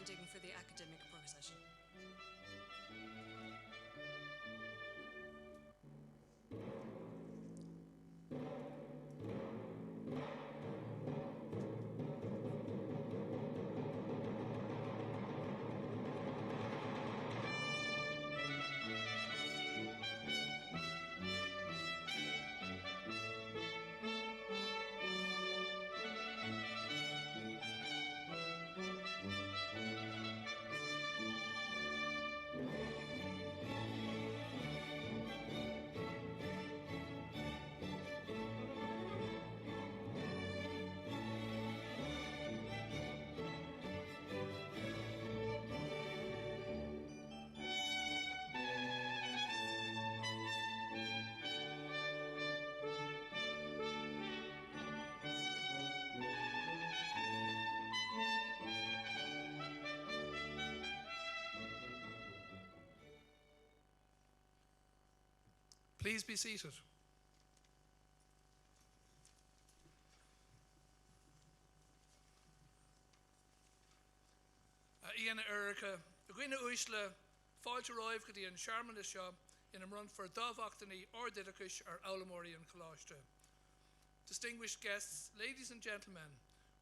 standing for the academic procession. Please be seated. Ian Erica, Gwina Uishla, Fáilte Roiv Gadi and Sharman Shop in a run for Dov Octany or Didakish or Aulamori and Colashta. Distinguished guests, ladies and gentlemen,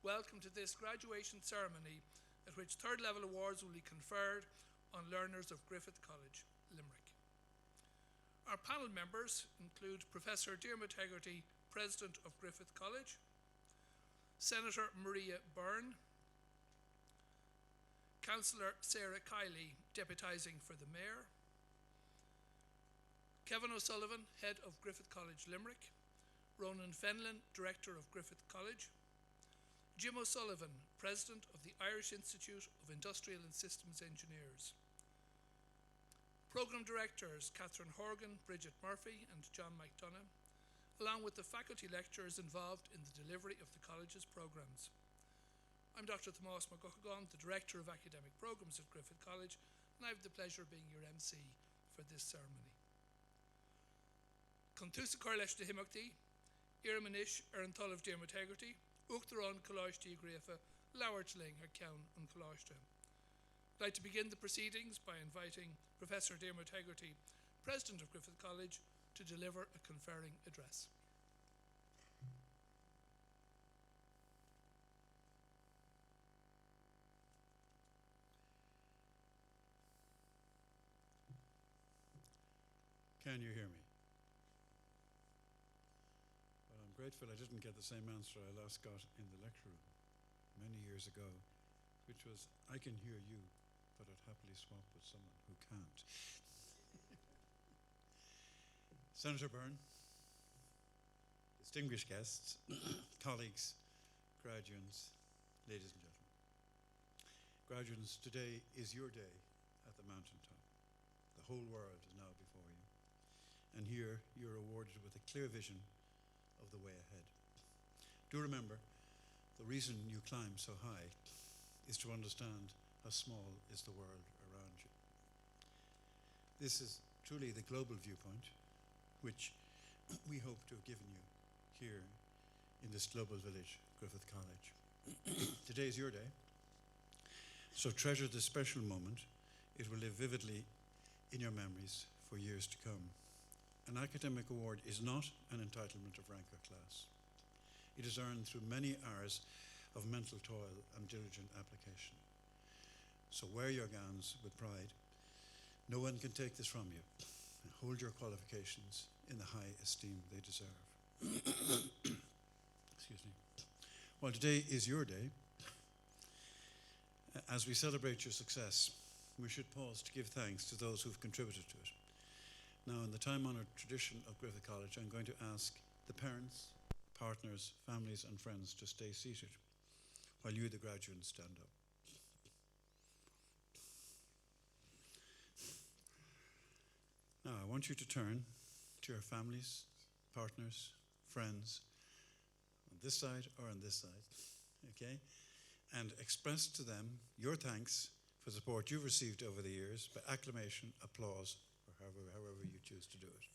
welcome to this graduation ceremony at which third level awards will be conferred on learners of Griffith College, Limerick. Our panel members include Professor Diarmuid Hegarty, President of Griffith College, Senator Maria Byrne, Councillor Sarah Kiley, deputising for the Mayor, Kevin O'Sullivan, Head of Griffith College Limerick, Ronan Fenlon, Director of Griffith College, Jim O'Sullivan, President of the Irish Institute of Industrial and Systems Engineers, Programme Directors Catherine Horgan, Bridget Murphy and John McDonough, along with the faculty lecturers involved in the delivery of the college's programmes. I'm Dr. Tomás McGuckagon, the Director of Academic Programmes at Griffith College, and I have the pleasure of being your MC for this ceremony. Contusa Corlesh de Himachti, Iramanish Erantol Diarmuid Hegarty, Uachtaran Colashti Grefa, Lowertling Hercown and Colashta. I'd like to begin the proceedings by inviting Professor Diarmuid Hegarty, President of Griffith College, to deliver a conferring address. Can you hear me? Well, I'm grateful I didn't get the same answer I last got in the lecture room many years ago, which was, I can hear you, but I'd happily swap with someone who can't. Senator Byrne, distinguished guests, colleagues, graduates, ladies and gentlemen. Graduates, today is your day at the mountaintop. The whole world is now before you. And here you're awarded with a clear vision of the way ahead. Do remember, the reason you climb so high is to understand how small is the world around you. This is truly the global viewpoint which we hope to have given you here in this global village, Griffith College. Today is your day, so treasure this special moment. It will live vividly in your memories for years to come. An academic award is not an entitlement of rank or class. It is earned through many hours of mental toil and diligent application. So wear your gowns with pride. No one can take this from you. And hold your qualifications in the high esteem they deserve. Excuse me. Well, today is your day. As we celebrate your success, we should pause to give thanks to those who've contributed to it. Now, in the time-honoured tradition of Griffith College, I'm going to ask the parents, partners, families and friends to stay seated while you, the graduates, stand up. Now, I want you to turn to your families, partners, friends, on this side or on this side, okay? And express to them your thanks for the support you've received over the years by acclamation, applause, or however you choose to do it.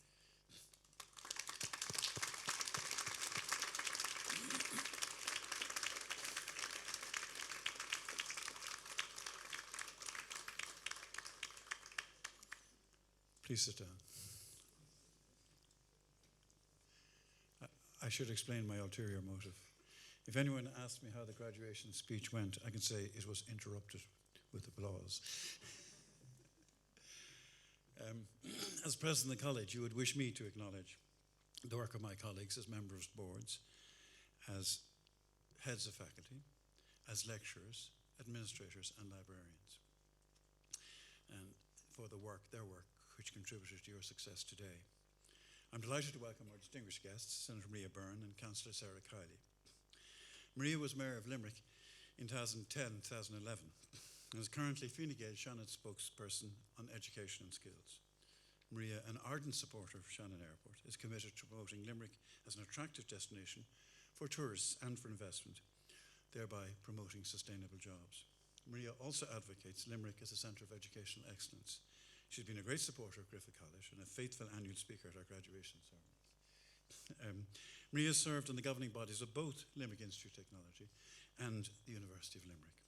Please sit down. I should explain my ulterior motive. If anyone asks me how the graduation speech went, I can say it was interrupted with applause. As president of the college, you would wish me to acknowledge the work of my colleagues as members of boards, as heads of faculty, as lecturers, administrators and librarians, and for their work which contributed to your success today. I'm delighted to welcome our distinguished guests, Senator Maria Byrne and Councillor Sarah Kiley. Maria was Mayor of Limerick in 2010-2011 and is currently Fine Gael Shannon's spokesperson on education and skills. Maria, an ardent supporter of Shannon Airport, is committed to promoting Limerick as an attractive destination for tourists and for investment, thereby promoting sustainable jobs. Maria also advocates Limerick as a centre of educational excellence. She's been a great supporter of Griffith College and a faithful annual speaker at our graduation ceremony. Maria served on the governing bodies of both Limerick Institute of Technology and the University of Limerick.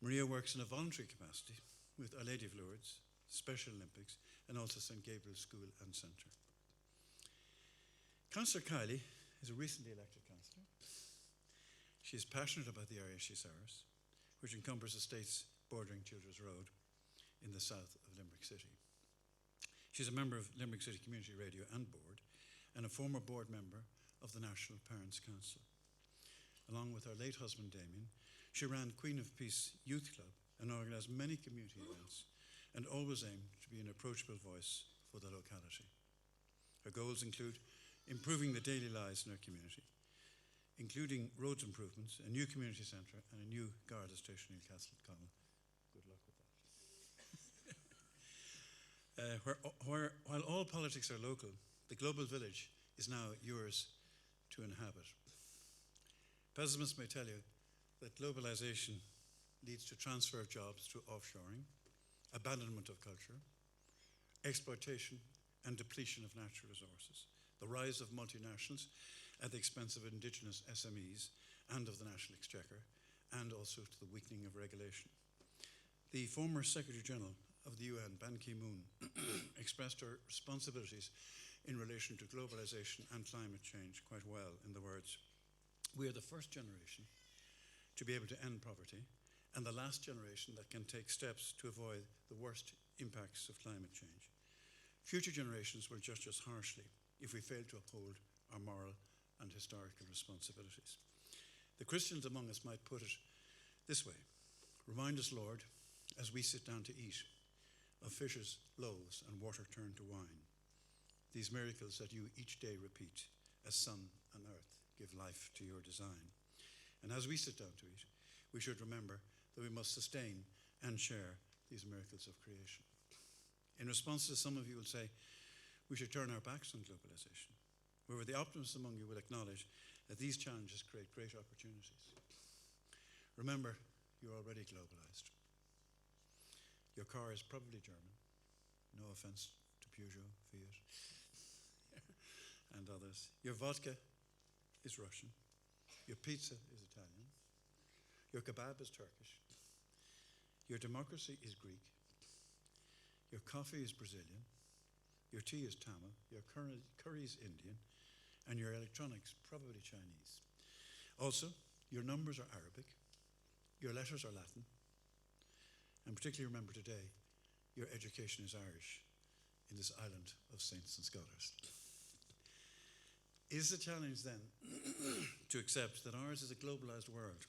Maria works in a voluntary capacity with Our Lady of Lourdes, Special Olympics, and also St. Gabriel's School and Centre. Councillor Kiley is a recently elected councillor. She is passionate about the area she serves, which encompasses estates bordering Childers Road in the south of Limerick City. She's a member of Limerick City Community Radio and Board, and a former board member of the National Parents Council. Along with her late husband Damien, she ran Queen of Peace Youth Club and organised many community events, and always aimed to be an approachable voice for the locality. Her goals include improving the daily lives in her community, including roads improvements, a new community centre and a new Garda station in Castlecommon. Good luck with that. While all politics are local, the global village is now yours to inhabit. Pessimists may tell you that globalisation leads to transfer of jobs through offshoring, abandonment of culture, exploitation and depletion of natural resources, the rise of multinationals at the expense of indigenous SMEs and of the National Exchequer, and also to the weakening of regulation. The former Secretary General of the UN, Ban Ki-moon, expressed her responsibilities in relation to globalization and climate change quite well in the words, "We are the first generation to be able to end poverty and the last generation that can take steps to avoid the worst impacts of climate change. Future generations will judge us harshly if we fail to uphold our moral and historical responsibilities." The Christians among us might put it this way: "Remind us, Lord, as we sit down to eat, of fishes, loaves, and water turned to wine, these miracles that you each day repeat as sun and earth give life to your design. And as we sit down to eat, we should remember that we must sustain and share these miracles of creation." In response to some of you will say, we should turn our backs on globalization. However, the optimists among you will acknowledge that these challenges create great opportunities. Remember, you're already globalized. Your car is probably German. No offense to Peugeot, Fiat, and others. Your vodka is Russian. Your pizza is Italian. Your kebab is Turkish. Your democracy is Greek. Your coffee is Brazilian. Your tea is Tamil. Your curry is Indian. And your electronics probably Chinese. Also, your numbers are Arabic. Your letters are Latin. And particularly remember today, your education is Irish in this island of saints and scholars. It is a challenge then to accept that ours is a globalized world,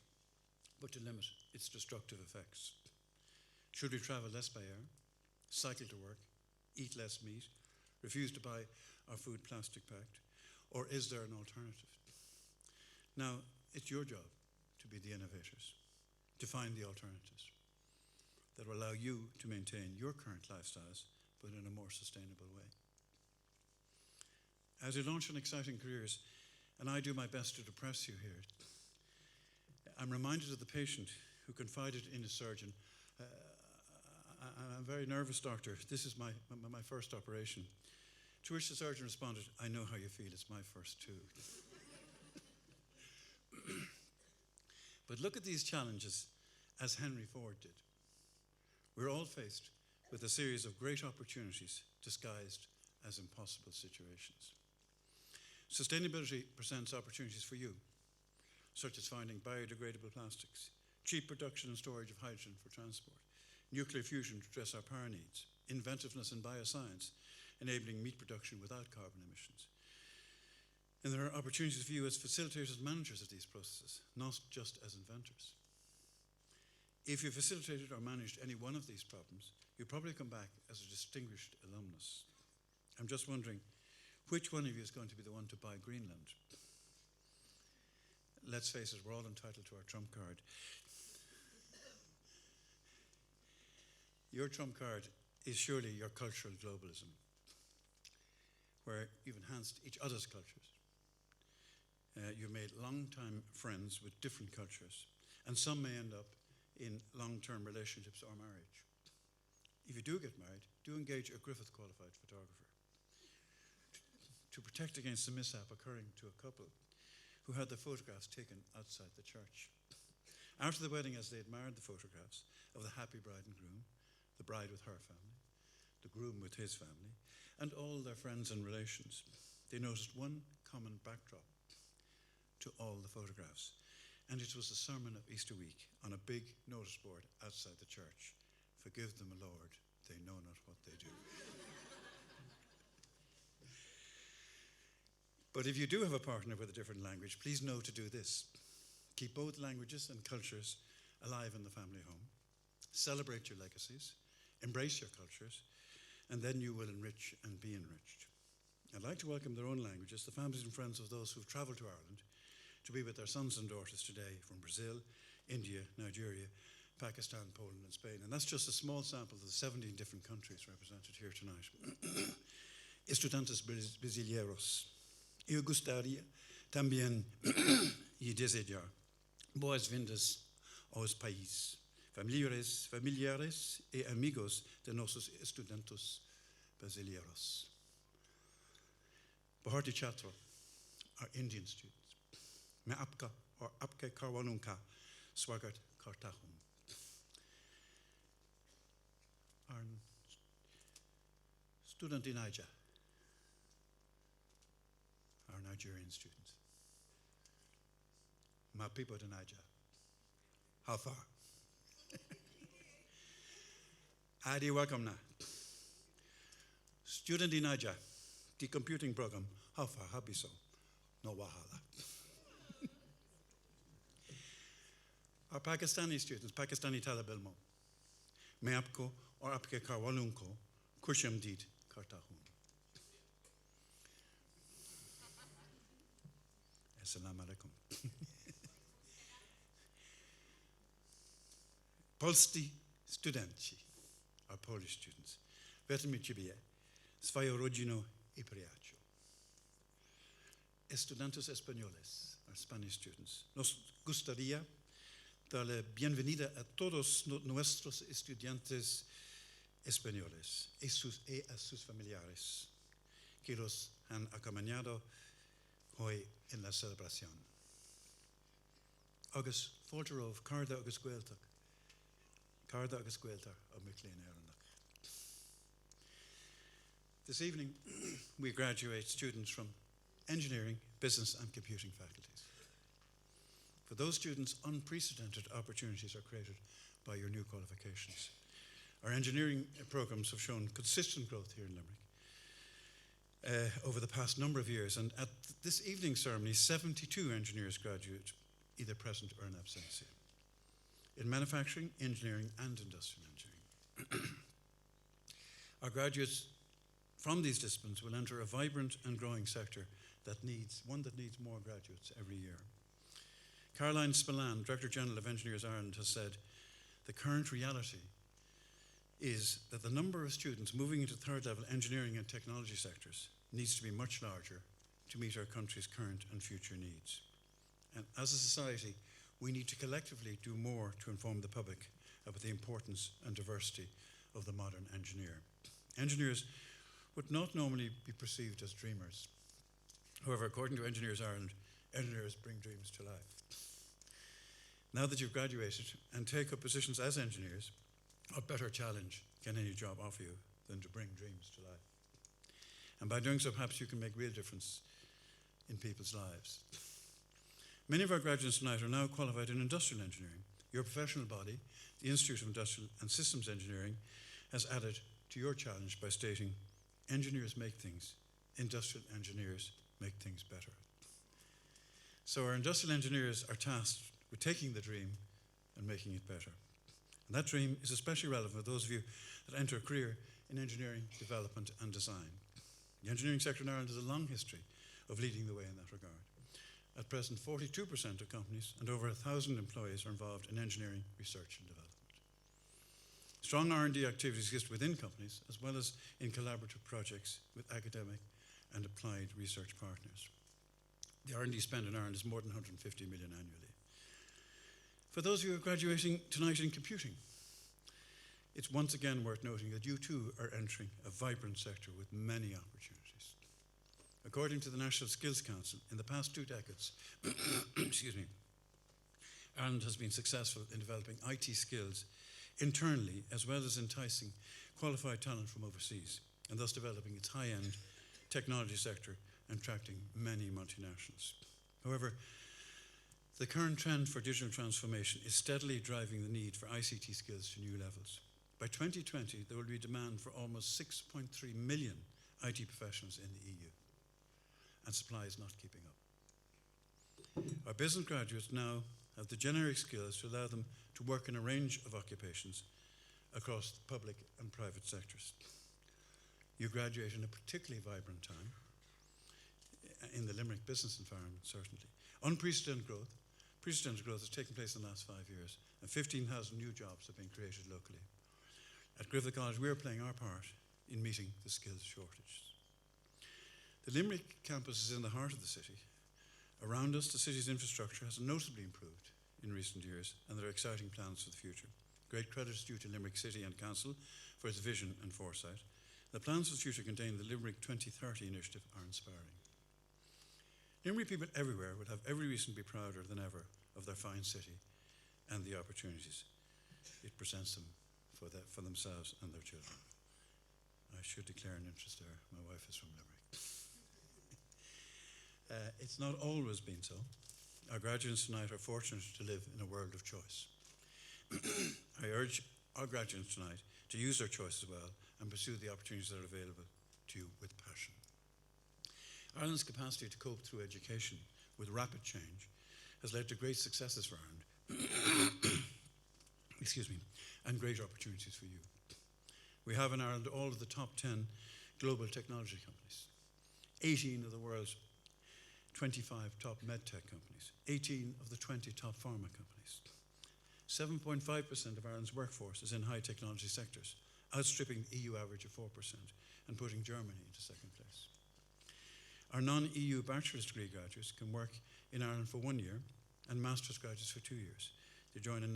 but to limit its destructive effects. Should we travel less by air, cycle to work, eat less meat, refuse to buy our food plastic packed, or is there an alternative? Now, it's your job to be the innovators, to find the alternatives that will allow you to maintain your current lifestyles, but in a more sustainable way. As you launch on exciting careers, and I do my best to depress you here, I'm reminded of the patient who confided in his surgeon, "I'm a very nervous, doctor. This is my first operation." To which the surgeon responded, "I know how you feel, it's my first too." But look at these challenges as Henry Ford did. We're all faced with a series of great opportunities disguised as impossible situations. Sustainability presents opportunities for you, such as finding biodegradable plastics, cheap production and storage of hydrogen for transport, nuclear fusion to address our power needs, inventiveness in bioscience, enabling meat production without carbon emissions. And there are opportunities for you as facilitators and managers of these processes, not just as inventors. If you facilitated or managed any one of these problems, you probably come back as a distinguished alumnus. I'm just wondering, which one of you is going to be the one to buy Greenland? Let's face it, we're all entitled to our trump card. Your trump card is surely your cultural globalism, where you've enhanced each other's cultures. You've made long-time friends with different cultures, and some may end up in long-term relationships or marriage. If you do get married, do engage a Griffith qualified photographer to protect against the mishap occurring to a couple who had their photographs taken outside the church. After the wedding, as they admired the photographs of the happy bride and groom, the bride with her family, the groom with his family, and all their friends and relations, they noticed one common backdrop to all the photographs, and it was the sermon of Easter week on a big notice board outside the church. Forgive them, Lord, they know not what they do. But if you do have a partner with a different language, please know to do this. Keep both languages and cultures alive in the family home. Celebrate your legacies, embrace your cultures, and then you will enrich and be enriched. I'd like to welcome their own languages, the families and friends of those who've travelled to Ireland to be with their sons and daughters today from Brazil, India, Nigeria, Pakistan, Poland, and Spain. And that's just a small sample of the 17 different countries represented here tonight. Estudantes brasileiros, eu gostaria também de desejar boas-vindas aos países, familiares e amigos de nossos estudantes brasileiros. Bharti Chatra, our Indian students. Me apka or apke karwanunka swagat kartahum. Our student in Niger, our Nigerian students. My people in Niger. How far? Adi welcome na. Student in Niger, the computing program. How far? How be so? No wahala. Our Pakistani students, Pakistani Talabilmo. Me apko or apke karwalunko, kusham did kartahun. Assalamu alaikum. Polski studenci, our Polish students. Veľmi ciebie, swoją rodziną I priateľ. Estudiantes españoles, our Spanish students. Nos gustaría darle bienvenida a todos nuestros estudiantes españoles y a sus familiares que los han acompañado hoy en la celebración. Agus Folterov, Carda agus Gaeltach. Carda agus Gaeltach of McLean Ireland. This evening, we graduate students from engineering, business and computing faculties. For those students, unprecedented opportunities are created by your new qualifications. Our engineering programs have shown consistent growth here in Limerick over the past number of years, and at this evening's ceremony, 72 engineers graduate, either present or in absentia, in manufacturing, engineering and industrial engineering. Our graduates from these disciplines will enter a vibrant and growing sector that needs more graduates every year. Caroline Spillane, Director General of Engineers Ireland, has said, the current reality is that the number of students moving into third level engineering and technology sectors needs to be much larger to meet our country's current and future needs. And as a society, we need to collectively do more to inform the public about the importance and diversity of the modern engineer. Engineers would not normally be perceived as dreamers. However, according to Engineers Ireland, engineers bring dreams to life. Now that you've graduated and take up positions as engineers, what better challenge can any job offer you than to bring dreams to life. And by doing so, perhaps you can make real difference in people's lives. Many of our graduates tonight are now qualified in industrial engineering. Your professional body, the Institute of Industrial and Systems Engineering, has added to your challenge by stating, engineers make things, industrial engineers make things better. So our industrial engineers are tasked with taking the dream and making it better. And that dream is especially relevant for those of you that enter a career in engineering, development and design. The engineering sector in Ireland has a long history of leading the way in that regard. At present, 42% of companies and over 1,000 employees are involved in engineering, research and development. Strong R&D activities exist within companies as well as in collaborative projects with academic and applied research partners. The R&D spend in Ireland is more than 150 million annually. For those of you who are graduating tonight in computing, it's once again worth noting that you too are entering a vibrant sector with many opportunities. According to the National Skills Council, in the past 2 decades, Ireland has been successful in developing IT skills internally as well as enticing qualified talent from overseas, and thus developing its high-end technology sector and attracting many multinationals. However, the current trend for digital transformation is steadily driving the need for ICT skills to new levels. By 2020, there will be demand for almost 6.3 million IT professionals in the EU, and supply is not keeping up. Our business graduates now have the generic skills to allow them to work in a range of occupations across the public and private sectors. You graduate in a particularly vibrant time in the Limerick business environment, certainly. Unprecedented growth has taken place in the last 5 years, and 15,000 new jobs have been created locally. At Griffith College, we are playing our part in meeting the skills shortage. The Limerick campus is in the heart of the city. Around us, the city's infrastructure has notably improved in recent years, and there are exciting plans for the future. Great credit is due to Limerick City and Council for its vision and foresight. The plans for the future contained in the Limerick 2030 initiative are inspiring. Limerick people everywhere would have every reason to be prouder than ever of their fine city and the opportunities it presents them for themselves and their children. I should declare an interest there. My wife is from Limerick. It's not always been so. Our graduates tonight are fortunate to live in a world of choice. I urge our graduates tonight to use their choice as well and pursue the opportunities that are available to you with passion. Ireland's capacity to cope through education with rapid change has led to great successes for Ireland and great opportunities for you. We have in Ireland all of the top 10 global technology companies, 18 of the world's 25 top medtech companies, 18 of the 20 top pharma companies. 7.5% of Ireland's workforce is in high technology sectors, outstripping the EU average of 4% and putting Germany into second place. Our non-EU bachelor's degree graduates can work in Ireland for 1 year and master's graduates for 2 years. They join a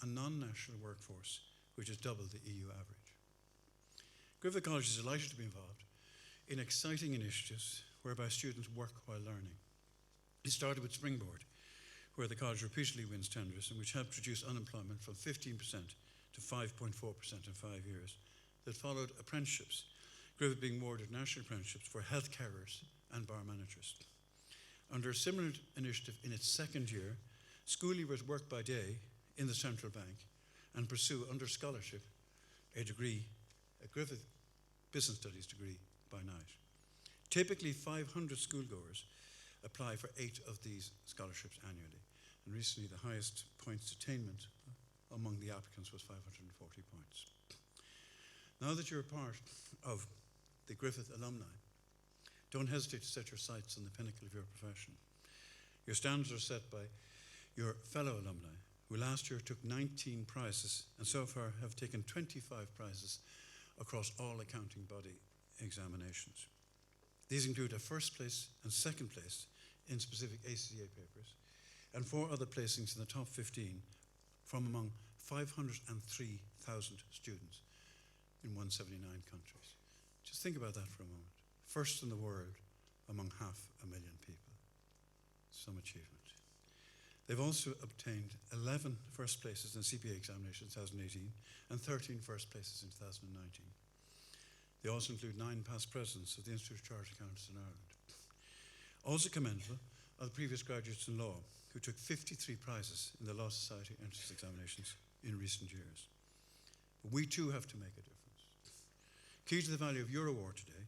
non-national workforce, which is double the EU average. Griffith College is delighted to be involved in exciting initiatives whereby students work while learning. It started with Springboard, where the college repeatedly wins tenders and which helped reduce unemployment from 15% to 5.4% in 5 years. That followed apprenticeships, Griffith being awarded national apprenticeships for health carers and bar managers. Under a similar initiative in its second year, school leavers work by day in the central bank and pursue under scholarship a Griffith Business Studies degree by night. Typically 500 schoolgoers apply for 8 of these scholarships annually, and recently the highest points attainment among the applicants was 540 points. Now that you're a part of the Griffith alumni, don't hesitate to set your sights on the pinnacle of your profession. Your standards are set by your fellow alumni, who last year took 19 prizes and so far have taken 25 prizes across all accounting body examinations. These include a first place and second place in specific ACCA papers and 4 other placings in the top 15 from among 503,000 students in 179 countries. Just think about that for a moment. First in the world among 500,000 people. Some achievement. They've also obtained 11 first places in CPA examinations in 2018 and 13 first places in 2019. They also include 9 past presidents of the Institute of Chartered Accountants in Ireland. Also commendable are the previous graduates in law who took 53 prizes in the Law Society entrance examinations in recent years. But we too have to make a difference. Key to the value of your award today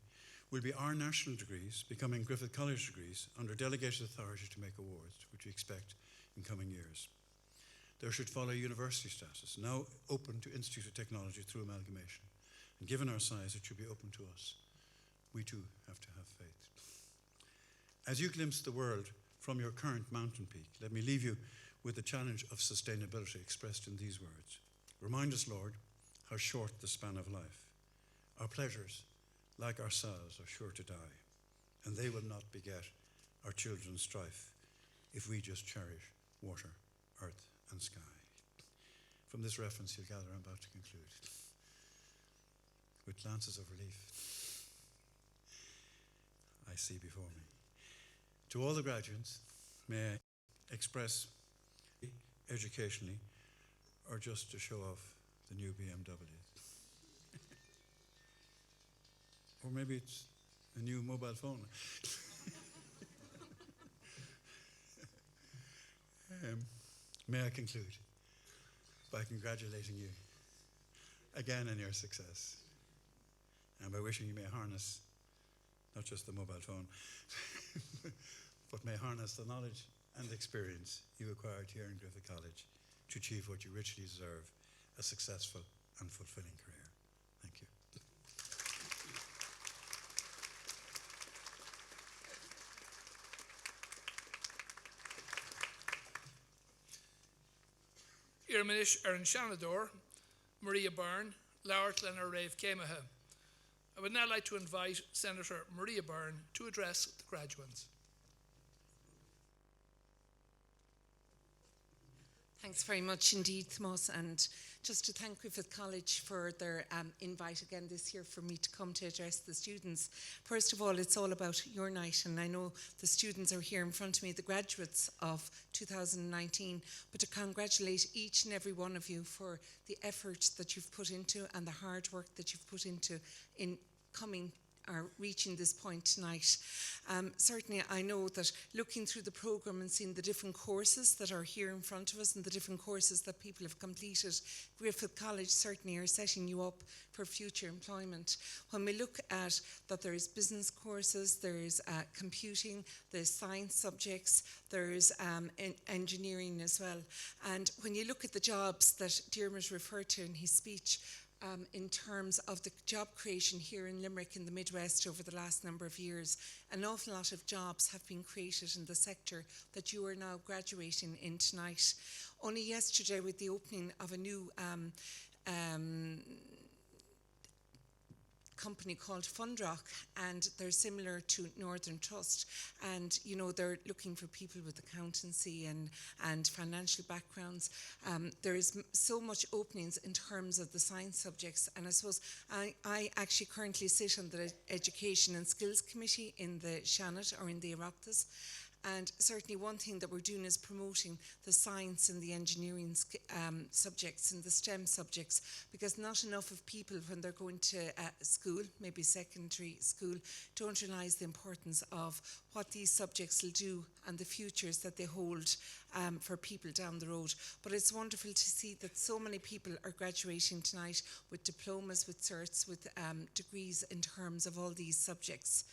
will be our national degrees becoming Griffith College degrees under delegated authority to make awards, which we expect in coming years. There should follow university status, now open to Institute of Technology through amalgamation. And given our size, it should be open to us. We too have to have faith. As you glimpse the world from your current mountain peak, let me leave you with the challenge of sustainability expressed in these words. Remind us, Lord, how short the span of life. Our pleasures, like ourselves, are sure to die, and they will not beget our children's strife if we just cherish water, earth, and sky. From this reference, you'll gather I'm about to conclude with glances of relief I see before me. To all the graduates, may I express educationally or just to show off the new BMW? Or maybe it's a new mobile phone. May I conclude by congratulating you again on your success, and by wishing you may harness not just the mobile phone, but may harness the knowledge and experience you acquired here in Griffith College to achieve what you richly deserve, a successful and fulfilling career. Thank you. Irminish Erin Shanador, Maria Byrne, Lart Leonard Rave Kemaha. I would now like to invite Senator Maria Byrne to address the graduates. Thanks very much indeed, Thomas, and just to thank Griffith College for their invite again this year for me to come to address the students. First of all, it's all about your night, and I know the students are here in front of me, the graduates of 2019, but to congratulate each and every one of you for the effort that you've put into and the hard work that you've put into in coming are reaching this point tonight. Certainly I know that looking through the programme and seeing the different courses that are here in front of us and the different courses that people have completed, Griffith College certainly are setting you up for future employment. When we look at that, there is business courses, there is computing, there's science subjects, there's engineering as well. And when you look at the jobs that Diarmuid referred to in his speech, in terms of the job creation here in Limerick in the Midwest over the last number of years, an awful lot of jobs have been created in the sector that you are now graduating in tonight. Only yesterday, with the opening of a new company called Fundrock, and they're similar to Northern Trust, and you know they're looking for people with accountancy and financial backgrounds. There is so much openings in terms of the science subjects, and I suppose I actually currently sit on the Education and Skills Committee in the Shannon or in the Oireachtas. And certainly one thing that we're doing is promoting the science and the engineering subjects and the STEM subjects, because not enough of people when they're going to school, maybe secondary school, don't realise the importance of what these subjects will do and the futures that they hold for people down the road. But it's wonderful to see that so many people are graduating tonight with diplomas, with certs, with degrees in terms of all these subjects.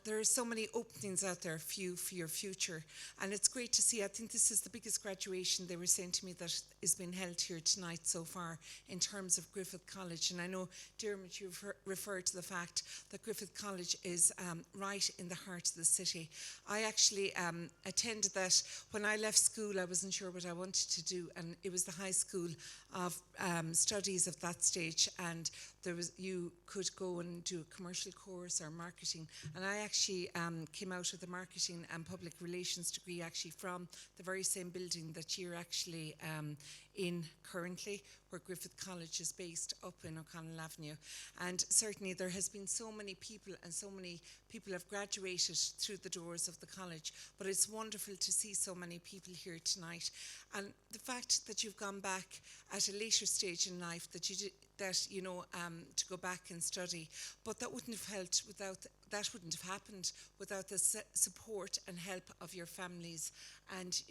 There are so many openings out there for you for your future, and it's great to see. I think this is the biggest graduation, they were saying to me, that is being held here tonight so far in terms of Griffith College. And I know, Diarmuid, you've referred to the fact that Griffith College is right in the heart of the city. I actually attended that. When I left school, I wasn't sure what I wanted to do, and it was the high school of studies of that stage, and you could go and do a commercial course or marketing. And I actually came out with a marketing and public relations degree actually from the very same building that you're actually in currently, where Griffith College is based up in O'Connell Avenue. And certainly there has been so many people, and so many people have graduated through the doors of the college, but it's wonderful to see so many people here tonight. And the fact that you've gone back at a later stage in life, that to go back and study, but that wouldn't have happened without the support and help of your families and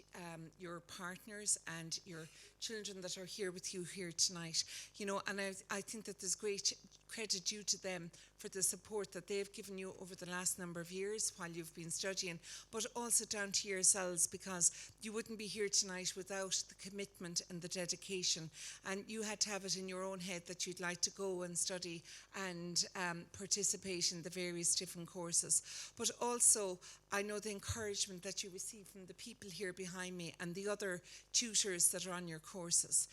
your partners and your children that are here with you here tonight. And I think that there's great credit due to them for the support that they've given you over the last number of years while you've been studying, but also down to yourselves, because you wouldn't be here tonight without the commitment and the dedication, and you had to have it in your own head that you'd like to go and study and participate in the various different courses. But also, I know the encouragement that you receive from the people here behind me and the other tutors that are on your courses.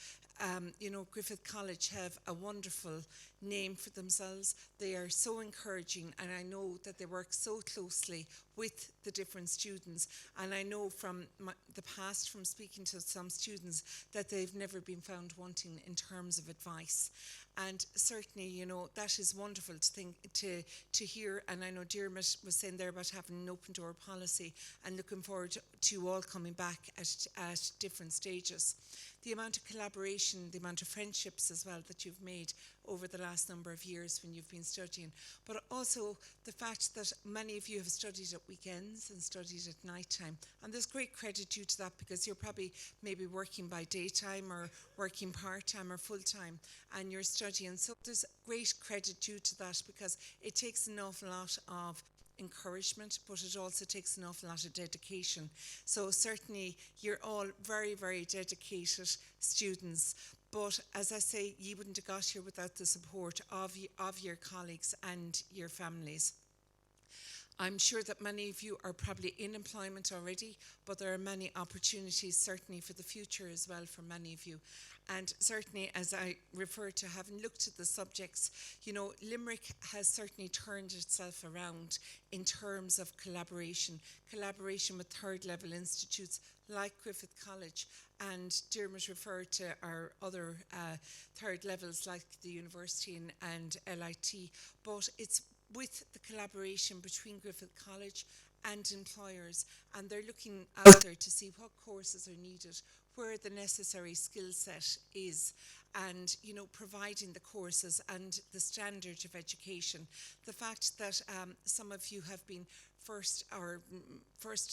Griffith College have a wonderful name for themselves. They are so encouraging, and I know that they work so closely with the different students. And I know from the past, from speaking to some students, that they've never been found wanting in terms of advice. And certainly, that is wonderful to hear. And I know Dermot was saying there about having an open door policy and looking forward to you all coming back at different stages. The amount of collaboration, the amount of friendships as well that you've made over the last number of years when you've been studying, but also the fact that many of you have studied at weekends and studied at night time. And there's great credit due to that, because you're probably maybe working by daytime or working part-time or full-time, and you're studying. So there's great credit due to that, because it takes an awful lot of encouragement, but it also takes an awful lot of dedication. So certainly you're all very, very dedicated students. But as I say, you wouldn't have got here without the support of your colleagues and your families. I'm sure that many of you are probably in employment already, but there are many opportunities certainly for the future as well for many of you. And certainly, as I refer to having looked at the subjects, Limerick has certainly turned itself around in terms of collaboration with third level institutes like Griffith College, and Dermot referred to our other third levels like the university and LIT, but it's with the collaboration between Griffith College and employers, and they're looking out there to see what courses are needed, where the necessary skill set is, and providing the courses and the standard of education. The fact that some of you have been first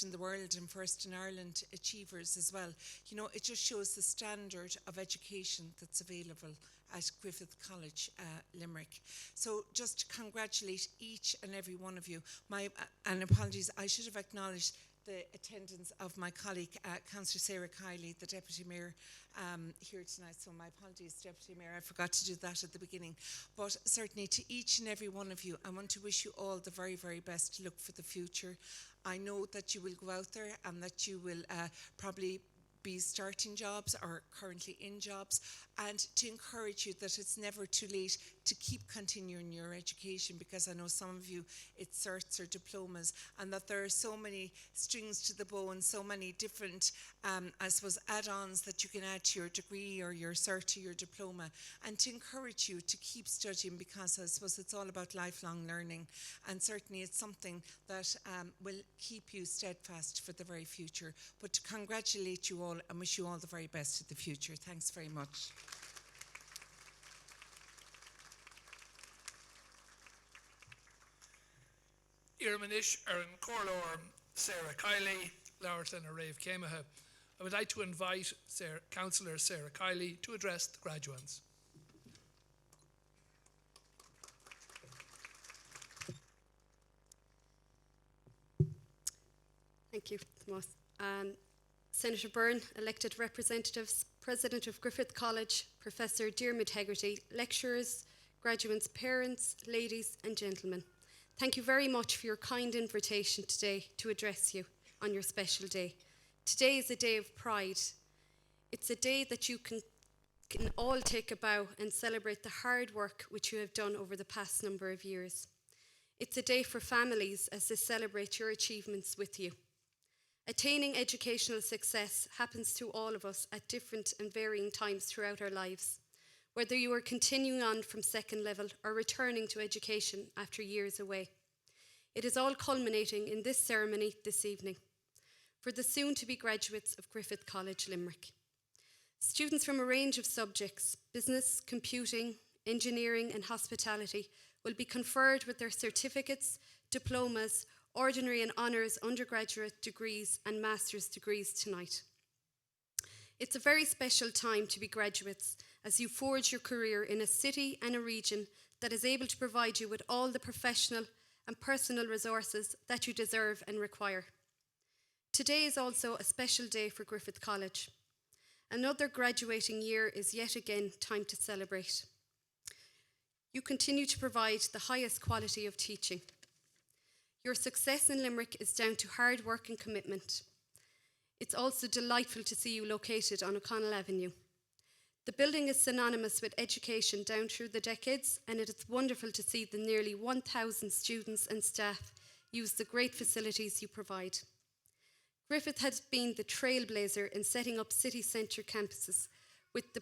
in the world and first in Ireland achievers as well, it just shows the standard of education that's available at Griffith College Limerick. So just to congratulate each and every one of you. And apologies, I should have acknowledged the attendance of my colleague, Councillor Sarah Kiley, the Deputy Mayor, here tonight. So my apologies, Deputy Mayor, I forgot to do that at the beginning. But certainly to each and every one of you, I want to wish you all the very, very best to look for the future. I know that you will go out there and that you will probably be starting jobs or currently in jobs, and to encourage you that it's never too late to keep continuing your education, because I know some of you it's certs or diplomas, and that there are so many strings to the bow and so many different add-ons that you can add to your degree or your cert or your diploma, and to encourage you to keep studying, because I suppose it's all about lifelong learning, and certainly it's something that will keep you steadfast for the very future. But to congratulate you all and wish you all the very best for the future. Thanks very much. Irmanish Erin Corlor, Sarah Kiley, Laurelton and Rave Kemaha. I would like to invite Councillor Sarah Kiley to address the graduates. Thank you, Thomas. Senator Byrne, elected representatives, President of Griffith College, Professor Dermot Hegarty, lecturers, graduates, parents, ladies and gentlemen. Thank you very much for your kind invitation today to address you on your special day. Today is a day of pride. It's a day that you can can all take a bow and celebrate the hard work which you have done over the past number of years. It's a day for families as they celebrate your achievements with you. Attaining educational success happens to all of us at different and varying times throughout our lives, whether you are continuing on from second level or returning to education after years away. It is all culminating in this ceremony this evening for the soon-to-be graduates of Griffith College Limerick. Students from a range of subjects, business, computing, engineering and hospitality, will be conferred with their certificates, diplomas, ordinary and honours undergraduate degrees and master's degrees tonight. It's a very special time to be graduates as you forge your career in a city and a region that is able to provide you with all the professional and personal resources that you deserve and require. Today is also a special day for Griffith College. Another graduating year is yet again time to celebrate. You continue to provide the highest quality of teaching. Your success in Limerick is down to hard work and commitment. It's also delightful to see you located on O'Connell Avenue. The building is synonymous with education down through the decades, and it is wonderful to see the nearly 1,000 students and staff use the great facilities you provide. Griffith has been the trailblazer in setting up city centre campuses with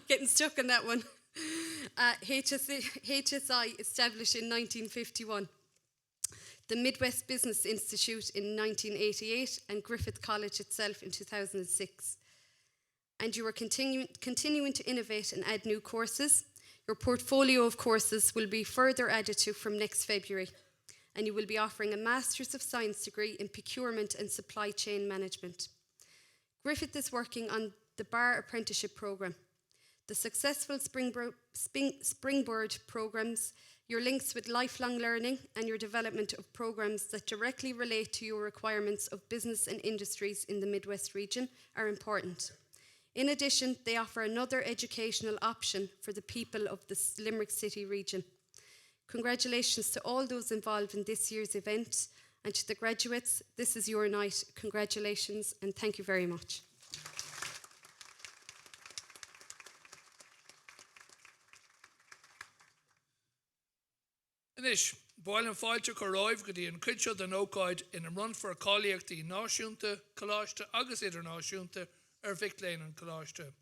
getting stuck on that one. HSI established in 1951, the Midwest Business Institute in 1988, and Griffith College itself in 2006. And you are continuing to innovate and add new courses. Your portfolio of courses will be further added to from next February, and you will be offering a Masters of Science degree in Procurement and Supply Chain Management. Griffith is working on the Bar Apprenticeship Programme, the successful Springboard programmes, your links with lifelong learning, and your development of programmes that directly relate to your requirements of business and industries in the Midwest region are important. In addition, they offer another educational option for the people of the Limerick City region. Congratulations to all those involved in this year's event, and to the graduates, this is your night. Congratulations, and thank you very much. Anish, Boilen Fáilte go raibh go dtí an cuid den ócáid ina run for cáiliachtaí náisiúnta, coláiste agus idirnáisiúnta Vic Lane and Coláiste.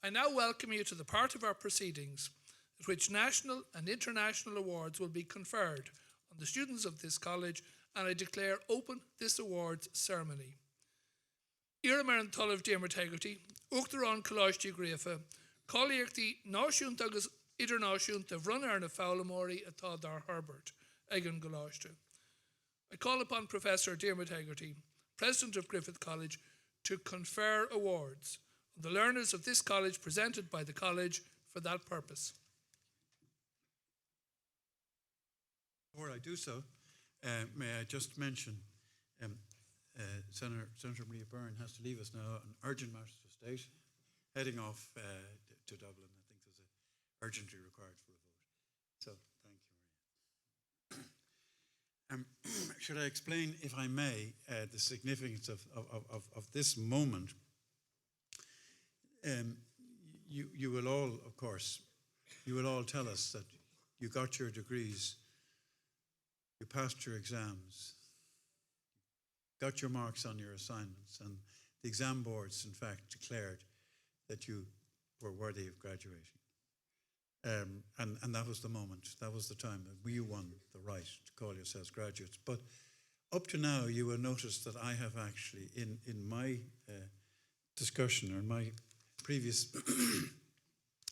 I now welcome you to the part of our proceedings at which national and international awards will be conferred on the students of this college, and I declare open this awards ceremony. Ira mar an talamh Diarmaid Hegarty, Uachtar an Coláiste Gréfa, cáiliachtaí náisiúnta agus idirnáisiúnta bhrun ar na fálamóirí atá dar Herbert, ag an Coláiste. I call upon Professor Diarmaid Hegarty, President of Griffith College, to confer awards on the learners of this college presented by the college for that purpose. Before I do so, may I just mention Senator Maria Byrne has to leave us now on urgent matters of state, heading off to Dublin. I think there's urgently required for a vote. So thank you, Maria. Should I explain, if I may, the significance of this moment? You will all, of course, you will all tell us that you got your degrees, you passed your exams, got your marks on your assignments, and the exam boards, in fact, declared that you were worthy of graduating. And that was the moment, that was the time that you won the right to call yourselves graduates. But up to now, you will notice that I have actually, in my discussion or my previous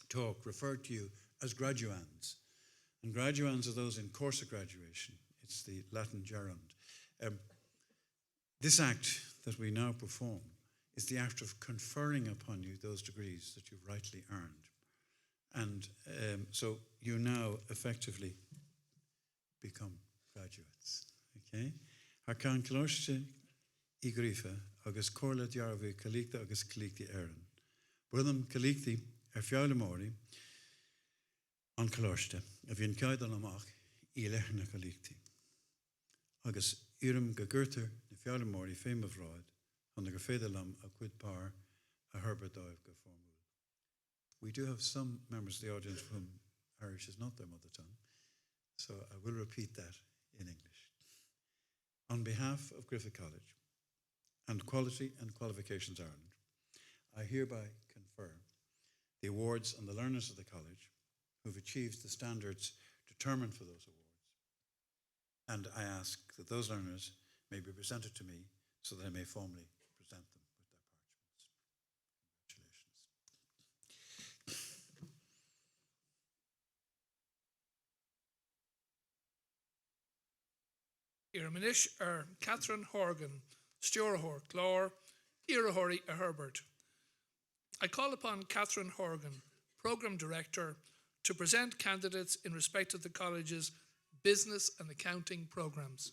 talk, referred to you as graduands. And graduands are those in course of graduation. It's the Latin gerund. This act that we now perform is the act of conferring upon you those degrees that you've rightly earned. And so you now effectively become graduates. Okay? Harcan Coláiste I Grífa agus Corla Diarmhaí Calíchta agus Calíchta Éireann. Brudam Calíchtaí Fiálamóirí an Coláiste a bhíonn ceadan amach I leithna Calíchtaí. Agus Iram go gurtar na Fiálamóirí féim a bhráid chun na go féidirlam a cuid par a Herbert Dóibh go formúil. We do have some members of the audience for whom Irish is not their mother tongue, so I will repeat that in English. On behalf of Griffith College and Quality and Qualifications Ireland, I hereby confer the awards on the learners of the college who've achieved the standards determined for those awards. And I ask that those learners may be presented to me so that I may formally present them with their parchments. Congratulations. Irminish Catherine Horgan, Stewart Glor, Irahori Herbert. I call upon Catherine Horgan, Programme Director, to present candidates in respect of the college's business and accounting programmes.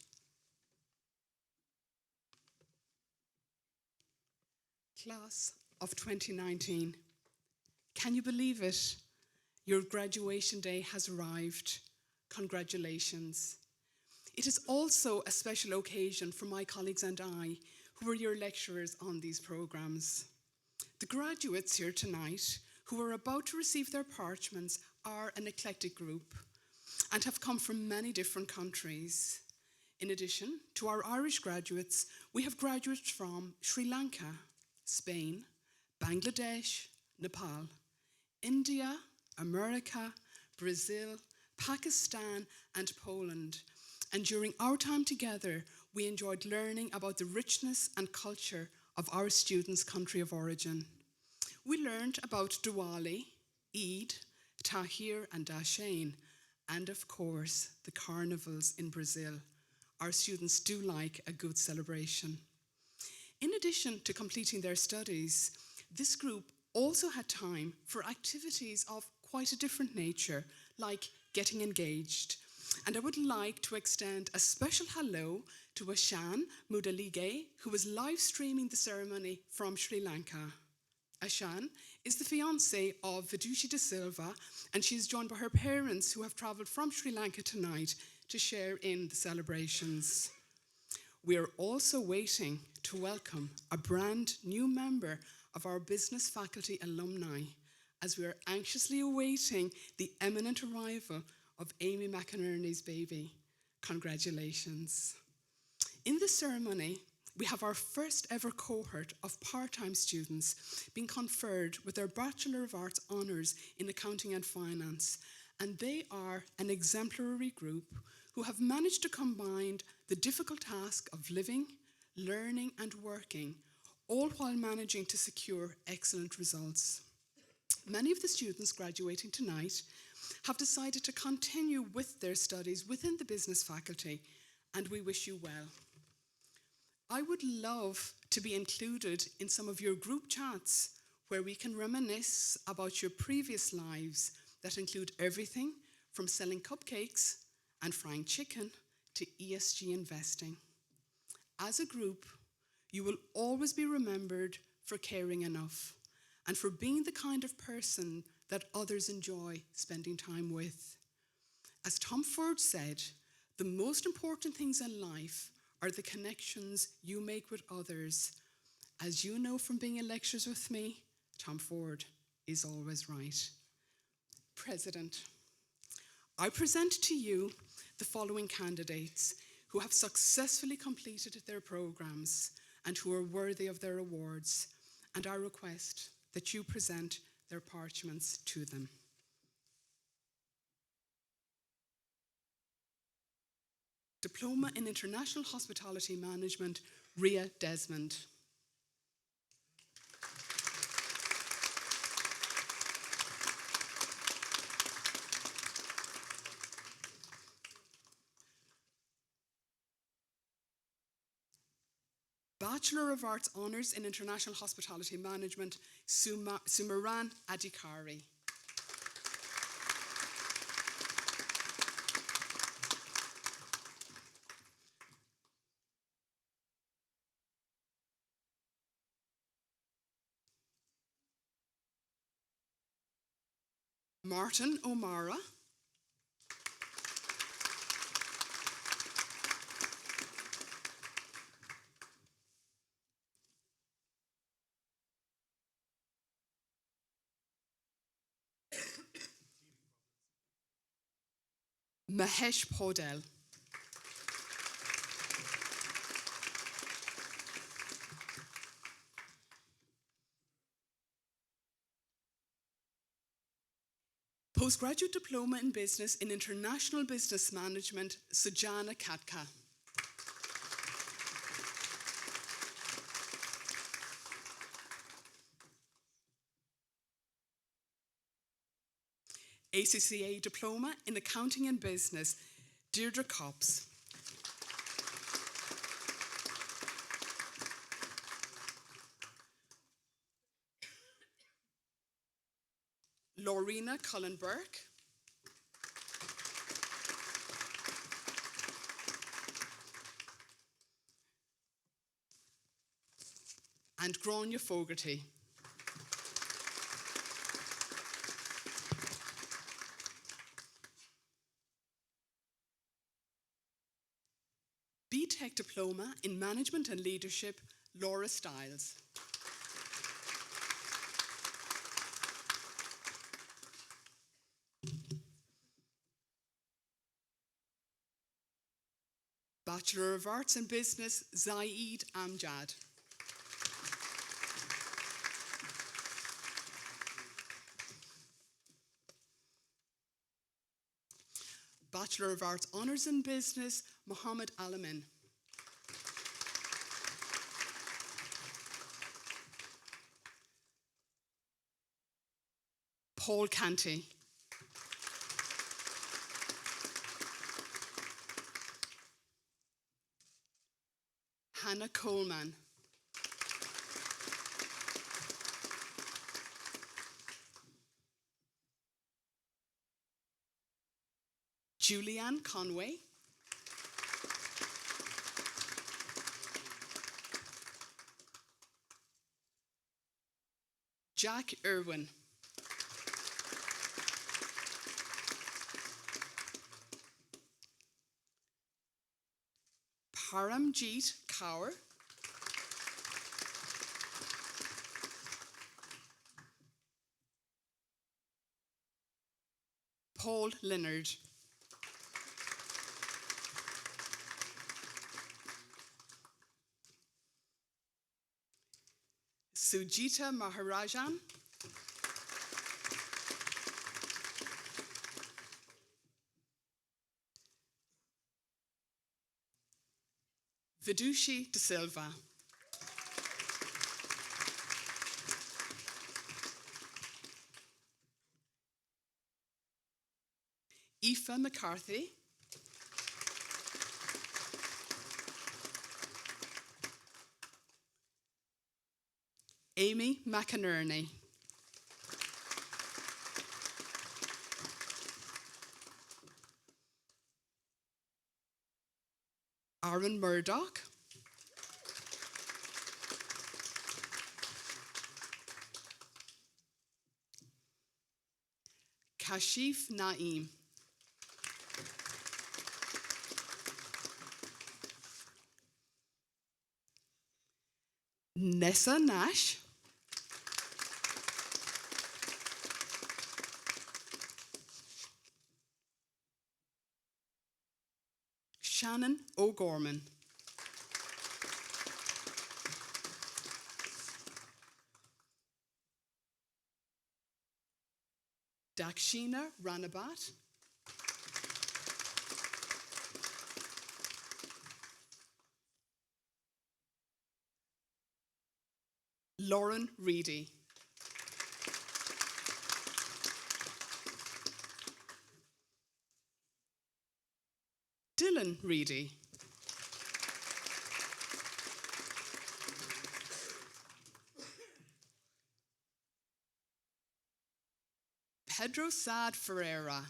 Class of 2019, can you believe it? Your graduation day has arrived. Congratulations. It is also a special occasion for my colleagues and I, who are your lecturers on these programmes. The graduates here tonight, who are about to receive their parchments, are an eclectic group and have come from many different countries. In addition to our Irish graduates, we have graduates from Sri Lanka, Spain, Bangladesh, Nepal, India, America, Brazil, Pakistan, and Poland. And during our time together, we enjoyed learning about the richness and culture of our students' country of origin. We learned about Diwali, Eid, Tahir, and Dashain, and of course, the carnivals in Brazil. Our students do like a good celebration. In addition to completing their studies, this group also had time for activities of quite a different nature, like getting engaged. And I would like to extend a special hello to Ashan Mudalige, who is live streaming the ceremony from Sri Lanka. Ashan is the fiancée of Vidushi de Silva, and she is joined by her parents who have travelled from Sri Lanka tonight to share in the celebrations. We are also waiting to welcome a brand new member of our business faculty alumni, as we are anxiously awaiting the imminent arrival of Amy McInerney's baby. Congratulations. In this ceremony, we have our first ever cohort of part-time students being conferred with their Bachelor of Arts honours in Accounting and Finance, and they are an exemplary group who have managed to combine the difficult task of living, learning and working, all while managing to secure excellent results. Many of the students graduating tonight have decided to continue with their studies within the business faculty, and we wish you well. I would love to be included in some of your group chats where we can reminisce about your previous lives that include everything from selling cupcakes and frying chicken to ESG investing. As a group, you will always be remembered for caring enough and for being the kind of person that others enjoy spending time with. As Tom Ford said, the most important things in life are the connections you make with others. As you know from being in lectures with me, Tom Ford is always right. President, I present to you the following candidates who have successfully completed their programs and who are worthy of their awards, and I request that you present their parchments to them. Diploma in International Hospitality Management, Ria Desmond. Bachelor of Arts Honours in International Hospitality Management, Sumaran Adhikari. Martin O'Mara. Mahesh Podel. Postgraduate Diploma in Business in International Business Management, Sujana Katka. ACCA Diploma in Accounting and Business, Deirdre Copps. Lorena Cullen Burke. And Grania Fogarty. BTEC Diploma in Management and Leadership, Laura Stiles. Bachelor of Arts in Business, Zaid Amjad. Bachelor of Arts Honours in Business, Mohammed Alamin. Paul Canty. Hannah Coleman. Julianne Conway. Jack Irwin. Paramjeet Kaur. Paul Leonard. Sujita Maharajan. Vidushi De Silva. Aoife McCarthy. Amy McInerney. Aaron Murdoch. Kashif Naeem. Nessa Nash. Shannon O'Gorman. Dakshina Ranabat. Lauren Reedy. Dylan Reedy. Pedro Saad Ferreira.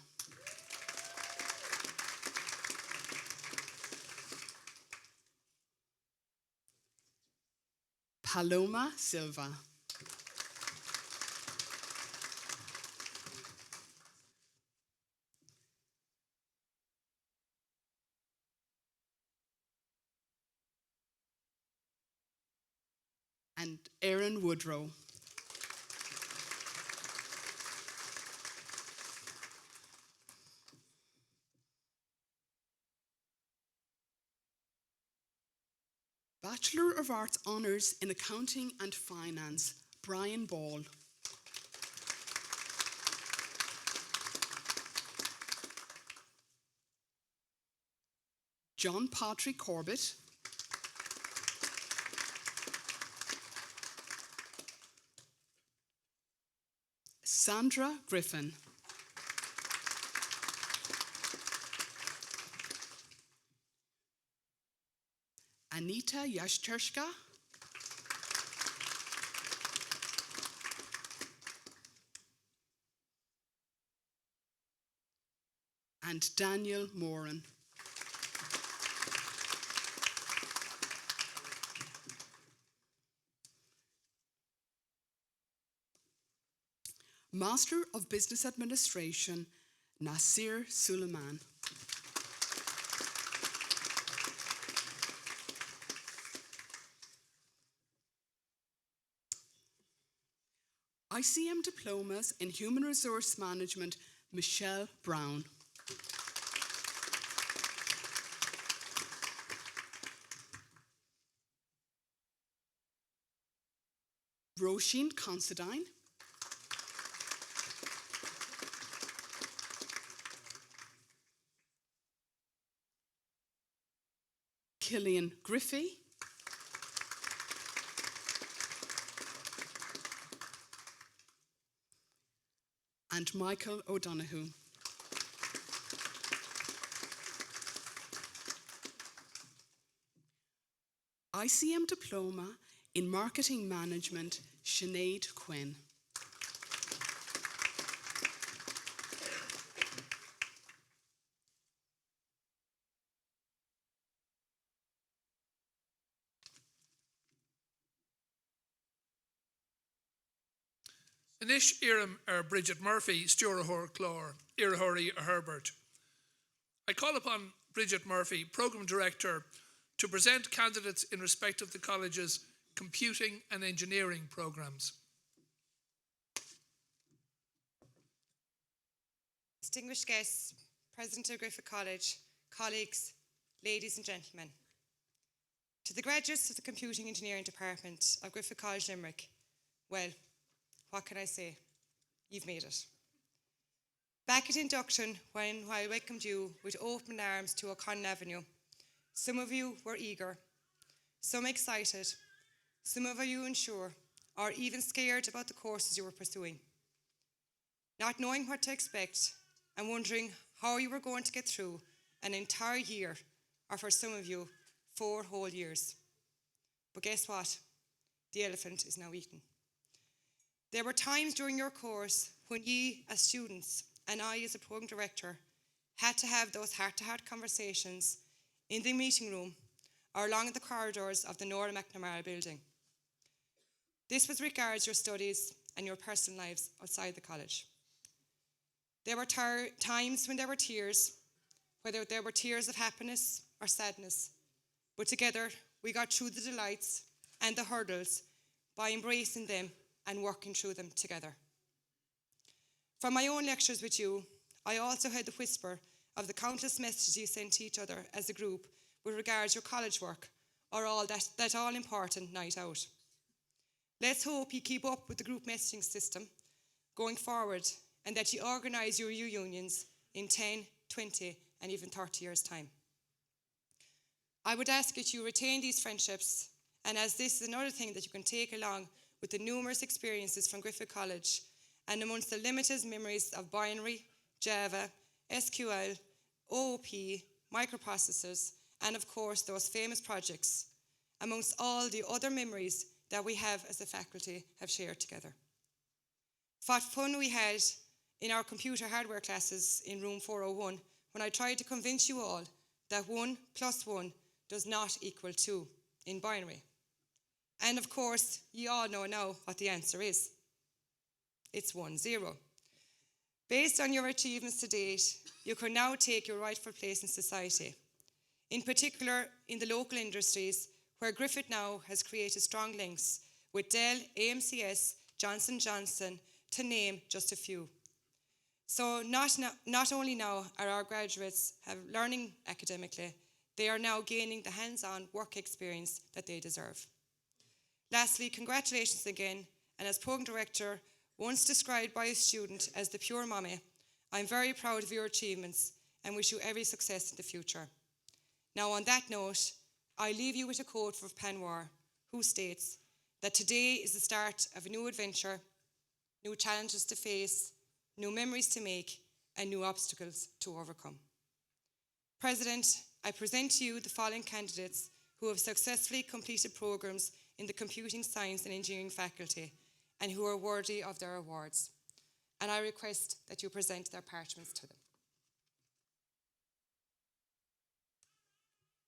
Paloma Silva. And Aaron Woodrow. Bachelor of Arts Honours in Accounting and Finance, Brian Ball. John Patrick Corbett. Sandra Griffin. Anita Yashterska. And Daniel Moran. Master of Business Administration, Nasir Suleiman. ICM Diplomas in Human Resource Management, Michelle Brown. Roisin Considine. Killian Griffey. And Michael O'Donoghue. ICM Diploma in Marketing Management, Sinead Quinn. Anish Iram Bridget Murphy, Stewart Clore, Irahori Herbert. I call upon Bridget Murphy, Programme Director, to present candidates in respect of the college's computing and engineering programmes. Distinguished guests, President of Griffith College, colleagues, ladies and gentlemen. To the graduates of the Computing Engineering Department of Griffith College Limerick, well, what can I say? You've made it. Back at induction, when I welcomed you with open arms to O'Connell Avenue, some of you were eager, some excited, some of you unsure, or even scared about the courses you were pursuing. Not knowing what to expect and wondering how you were going to get through an entire year, or for some of you, 4 whole years. But guess what? The elephant is now eaten. There were times during your course when ye as students and I as a programme director had to have those heart-to-heart conversations in the meeting room or along the corridors of the Nora McNamara building. This was regards your studies and your personal lives outside the college. There were times when there were tears, whether there were tears of happiness or sadness, but together we got through the delights and the hurdles by embracing them and working through them together. From my own lectures with you, I also heard the whisper of the countless messages you sent to each other as a group with regards your college work or all that all-important night out. Let's hope you keep up with the group messaging system going forward and that you organise your reunions in 10, 20 and even 30 years' time. I would ask that you retain these friendships, and as this is another thing that you can take along with the numerous experiences from Griffith College and amongst the limited memories of binary, Java, SQL, OOP, microprocessors, and of course those famous projects, amongst all the other memories that we have as a faculty have shared together. What fun we had in our computer hardware classes in room 401 when I tried to convince you all that 1 + 1 does not equal 2 in binary. And of course, you all know now what the answer is. It's 1-0. Based on your achievements to date, you can now take your rightful place in society, in particular in the local industries where Griffith now has created strong links with Dell, AMCS, Johnson & Johnson, to name just a few. So not only now are our graduates learning academically, They are now gaining the hands-on work experience that they deserve. Lastly, congratulations again, and as Programme Director, once described by a student as the pure mommy, I'm very proud of your achievements and wish you every success in the future. Now on that note, I leave you with a quote from Panwar, who states that today is the start of a new adventure, new challenges to face, new memories to make, and new obstacles to overcome. President, I present to you the following candidates who have successfully completed programmes in the Computing Science and Engineering faculty and who are worthy of their awards. And I request that you present their parchments to them.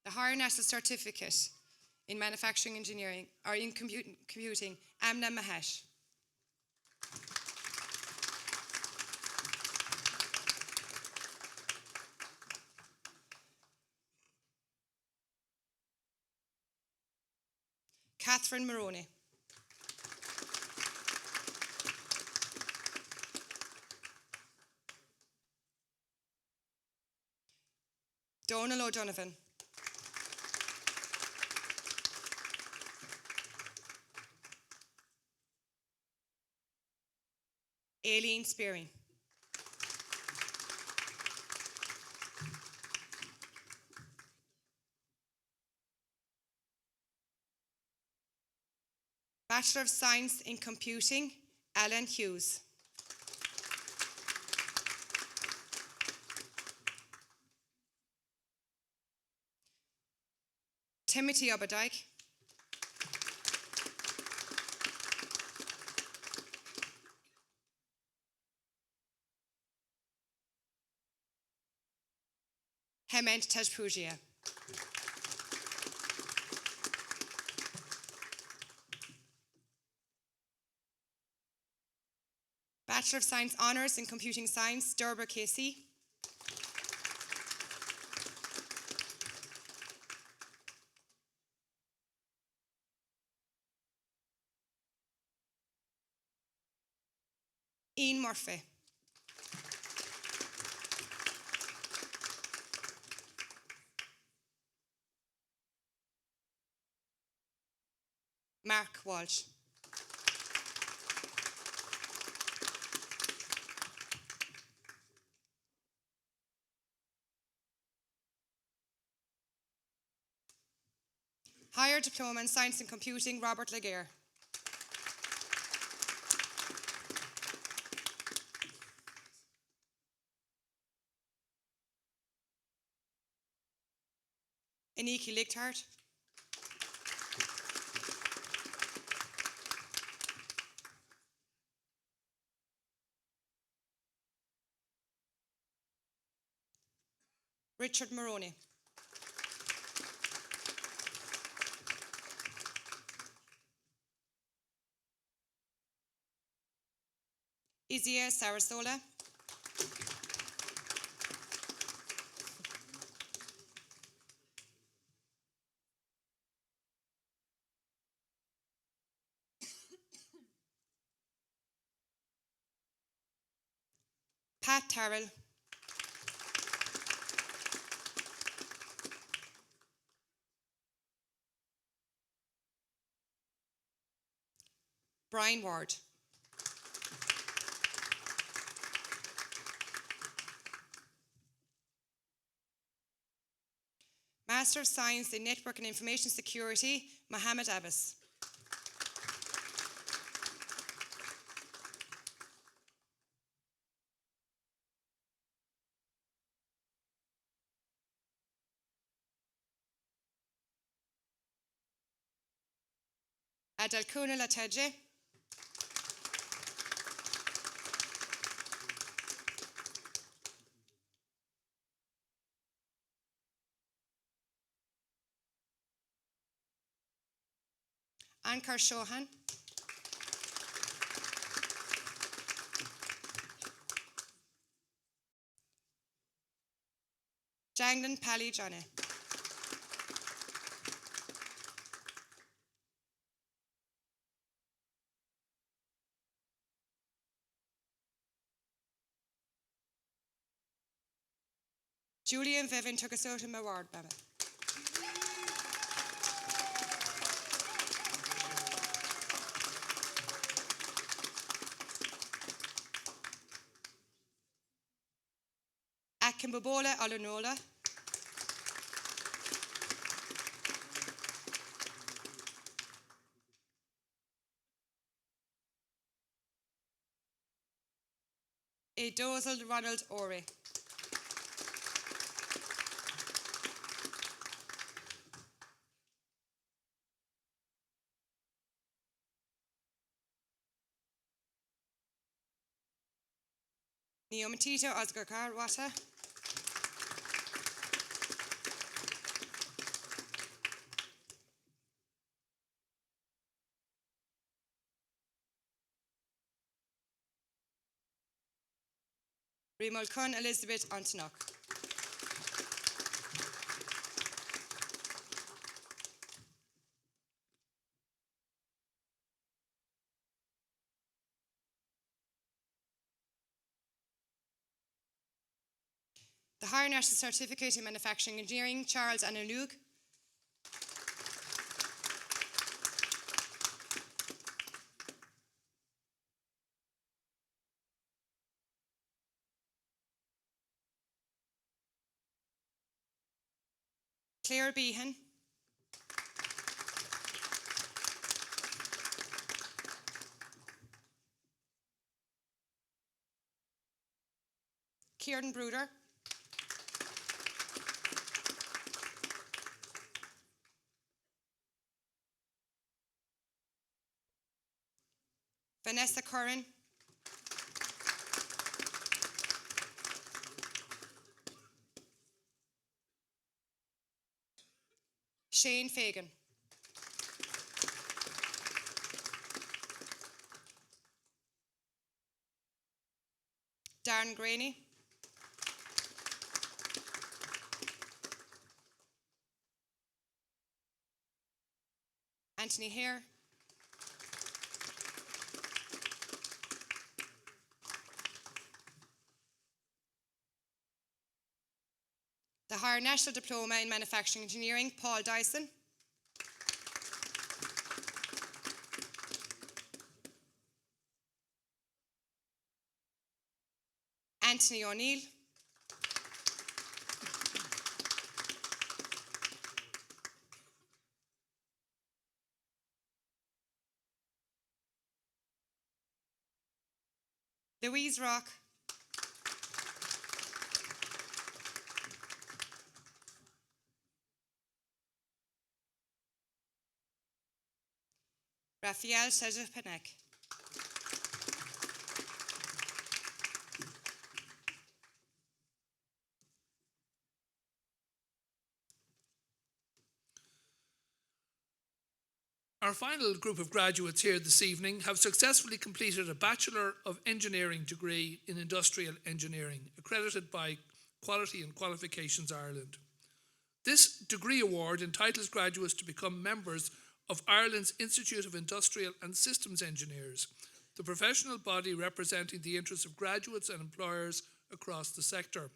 The Higher National Certificate in Manufacturing Engineering or in Computing, Amna Mahesh. Catherine Maroney. Donal O'Donovan. Aileen Spearing. Bachelor of Science in Computing, Alan Hughes. Timothy Obadike. Hemant Tajpooja. Bachelor of Science Honours in Computing Science, Derber Casey. Ian Murphy. Mark Walsh. Higher Diploma in Science and Computing, Robert Laguerre. Aniki Lichthart. Richard Maroney. Izia Sarasola. Pat Tarrell. Brian Ward. Master of Science in Network and Information Security, Mohammed Abbas. Adalkuna Lateje. Ankar Shohan. Janglan Pali Jane. Julian Vivin Tugasota Maward Bama. Kimbobola Olunola. Dozald Ronald Ore. Neomatito Oscar Carwata. Rimol Kun Elizabeth Antonok. The Higher National Certificate in Manufacturing Engineering, Charles Ananug. Claire Behan. Kieran Bruder. Vanessa Curran. Shane Fagan. Darren Graney. Anthony Hare. The Higher National Diploma in Manufacturing Engineering, Paul Dyson. Anthony O'Neill. Louise Rock. Raphael Sejepanek. Our final group of graduates here this evening have successfully completed a Bachelor of Engineering degree in Industrial Engineering, accredited by Quality and Qualifications Ireland. This degree award entitles graduates to become members of Ireland's Institute of Industrial and Systems Engineers, the professional body representing the interests of graduates and employers across the sector.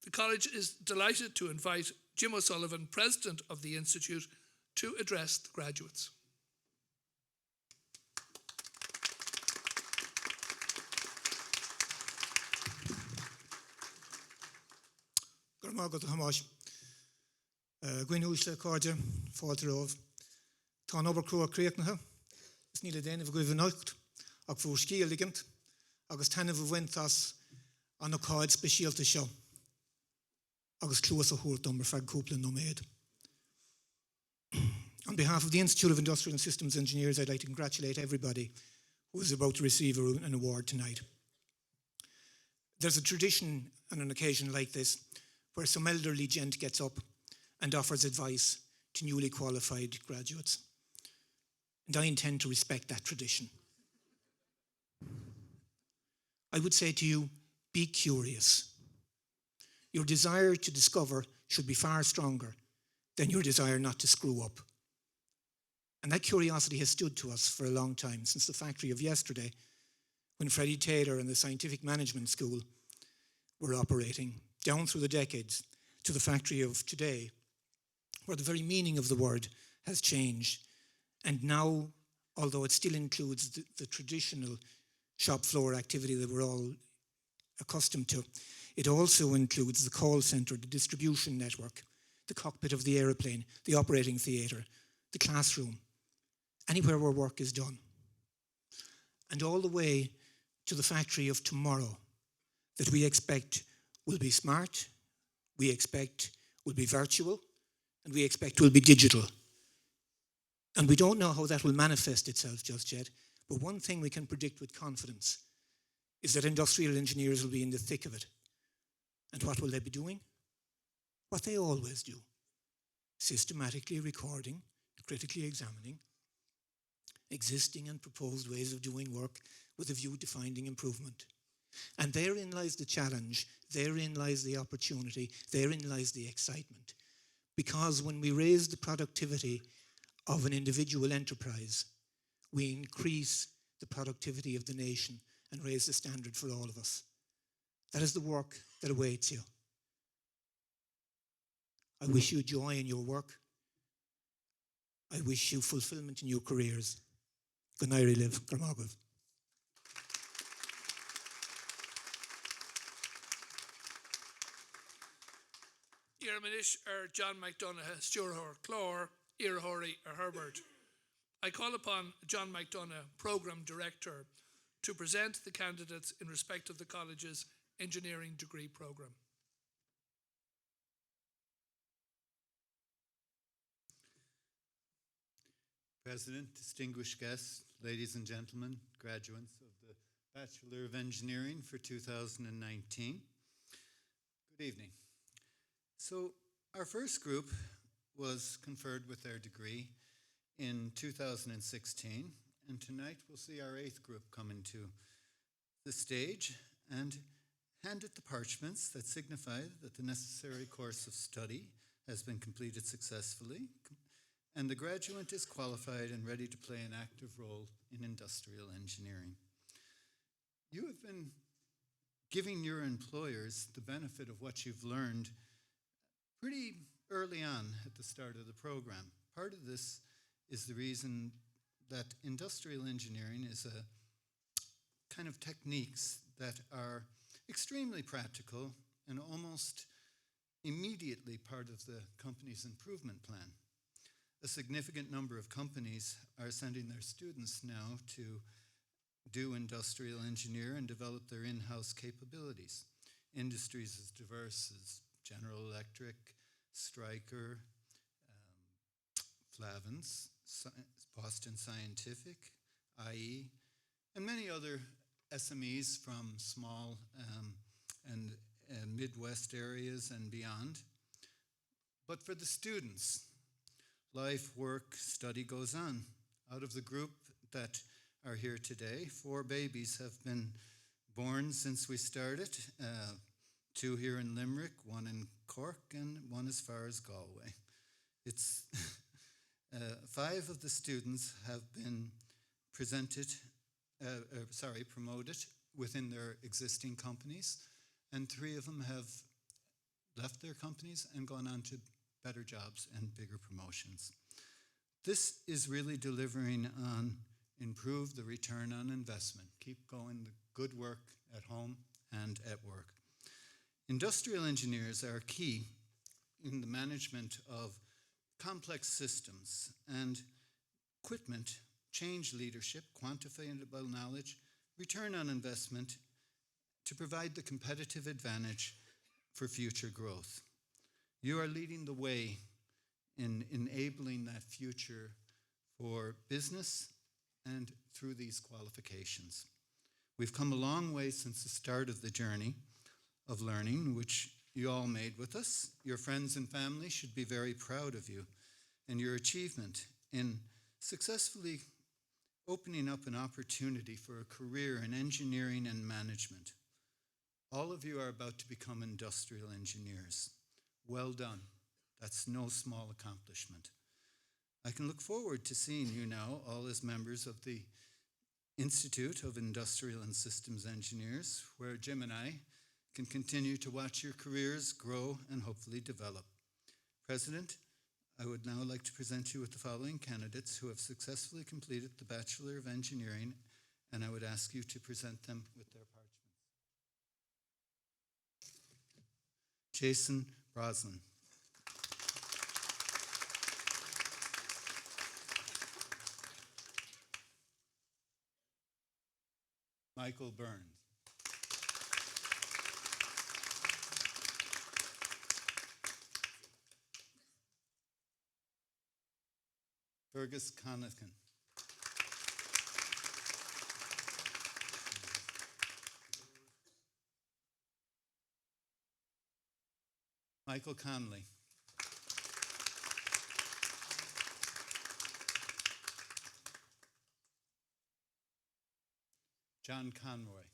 The college is delighted to invite Jim O'Sullivan, President of the Institute, to address the graduates. Gwynúisle Cardia, Fáilte Rómh, Tá an obair Críochnaithe, is níle déanamh go bhfuil nocht, ach bhfuair scíal ligint, agus tainmh bhaintas an ocáid speisialta seo, agus clúas a thuairt dom ar feadh cúpla nóméad. On behalf of the Institute of Industrial and Systems Engineers, I'd like to congratulate everybody who is about to receive an award tonight. There's a tradition on an occasion like this where some elderly gent gets up and offers advice to newly qualified graduates. And I intend to respect that tradition. I would say to you, be curious. Your desire to discover should be far stronger than your desire not to screw up. And that curiosity has stood to us for a long time, since the factory of yesterday, when Freddie Taylor and the Scientific Management School were operating, down through the decades, to the factory of today, where the very meaning of the word has changed. And now, although it still includes the traditional shop floor activity that we're all accustomed to, It also includes the call centre, the distribution network, the cockpit of the aeroplane, the operating theatre, the classroom, anywhere where work is done. And all the way to the factory of tomorrow that we expect will be smart, we expect will be virtual, and we expect will be digital. And we don't know how that will manifest itself just yet, but one thing we can predict with confidence is that industrial engineers will be in the thick of it. And what will they be doing? What they always do: systematically recording, critically examining existing and proposed ways of doing work with a view to finding improvement. And therein lies the challenge, therein lies the opportunity, therein lies the excitement. Because when we raise the productivity of an individual enterprise, we increase the productivity of the nation and raise the standard for all of us. That is the work that awaits you. I wish you joy in your work. I wish you fulfillment in your careers. Good night, live. Garmagov. Iramanish John McDonough, Stuart Clore, Irahori Herbert. I call upon John McDonough, Programme Director, to present the candidates in respect of the college's engineering degree programme. President, distinguished guests, ladies and gentlemen, graduates of the Bachelor of Engineering for 2019. Good evening. So our first group was conferred with their degree in 2016, and tonight we'll see our eighth group come into the stage and hand it the parchments that signify that the necessary course of study has been completed successfully, and the graduate is qualified and ready to play an active role in industrial engineering. You have been giving your employers the benefit of what you've learned pretty early on at the start of the program. Part of this is the reason that industrial engineering is a kind of techniques that are extremely practical and almost immediately part of the company's improvement plan. A significant number of companies are sending their students now to do industrial engineer and develop their in-house capabilities. Industries as diverse as General Electric, Stryker, Flavins, Boston Scientific, IE, and many other SMEs from small and Midwest areas and beyond. But for the students, life, work, study goes on. Out of the group that are here today, 4 babies have been born since we started. 2 here in Limerick, 1 in Cork, and 1 as far as Galway. It's 5 of the students have been promoted within their existing companies, and 3 of them have left their companies and gone on to better jobs and bigger promotions. This is really delivering on improve the return on investment. Keep going the good work at home and at work. Industrial engineers are key in the management of complex systems and equipment, change leadership, quantifiable knowledge, return on investment to provide the competitive advantage for future growth. You are leading the way in enabling that future for business and through these qualifications. We've come a long way since the start of the journey of learning, which you all made with us. Your friends and family should be very proud of you and your achievement in successfully opening up an opportunity for a career in engineering and management. All of you are about to become industrial engineers. Well done. That's no small accomplishment. I can look forward to seeing you now, all as members of the Institute of Industrial and Systems Engineers, where Jim and I can continue to watch your careers grow and hopefully develop. President, I would now like to present you with the following candidates who have successfully completed the Bachelor of Engineering, and I would ask you to present them with their parchments. Jason Broslin. Michael Burns. Fergus Connaughton. Michael Conley. John Conroy.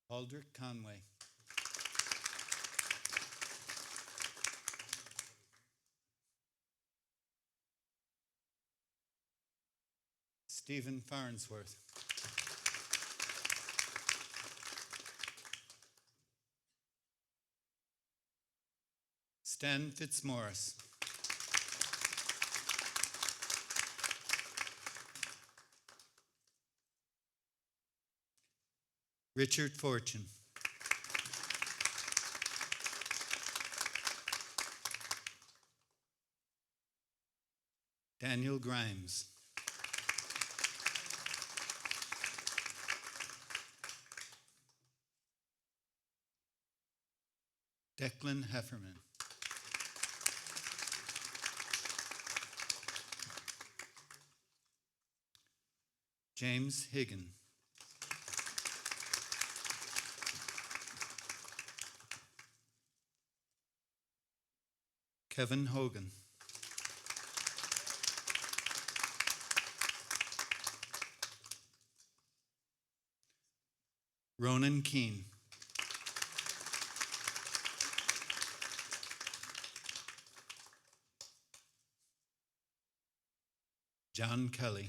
Aldrich Conway. Stephen Farnsworth. Stan Fitzmaurice. Richard Fortune. Daniel Grimes. Declan Hefferman. James Higgin. Kevin Hogan. Ronan Keane. John Kelly.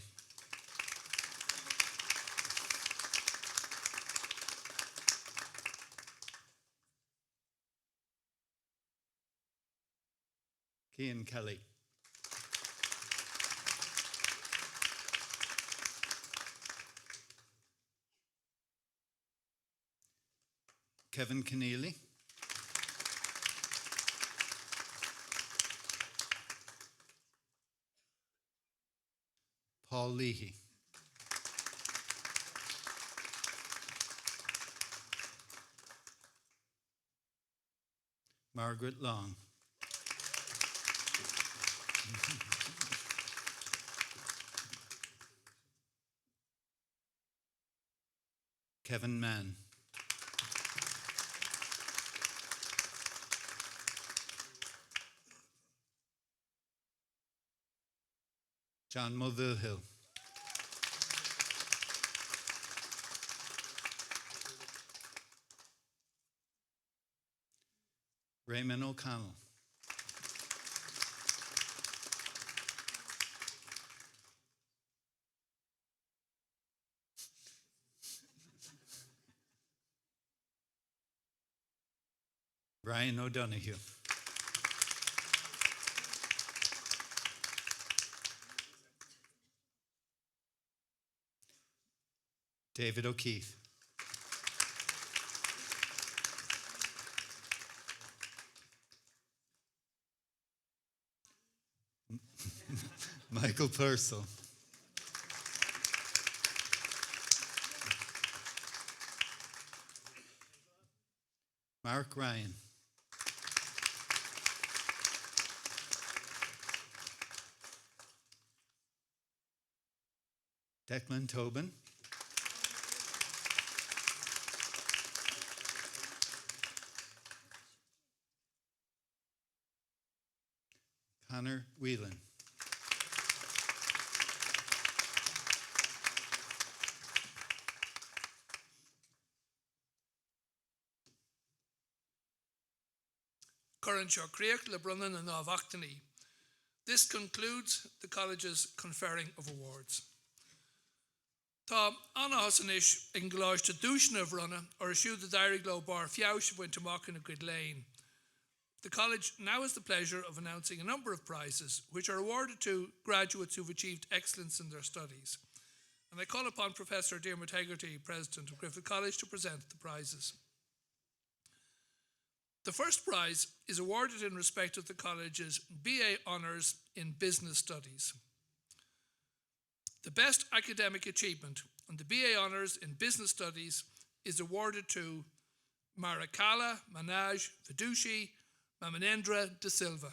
Cian Kelly. Kevin Keneally. Paul Leahy. Margaret Long. Kevin Mann. John Mulvihill. Raymond O'Connell. Brian O'Donoghue. David O'Keefe. Michael Purcell. Mark Ryan. Declan Tobin. Connor Whelan. Current Creach le Brunnen and Novactany. This concludes the college's conferring of awards. Tá anna hasanish in Glage to Dushan of Runna or issue the Diary Globe bar Fiaush went to mock in a good lane. The college now has the pleasure of announcing a number of prizes which are awarded to graduates who've achieved excellence in their studies. And I call upon Professor Diarmuid Hegarty, President of Griffith College, to present the prizes. The first prize is awarded in respect of the college's BA Honours in Business Studies. The best academic achievement on the BA Honours in Business Studies is awarded to Marakala Manaj Vidushi Mamanendra De Silva.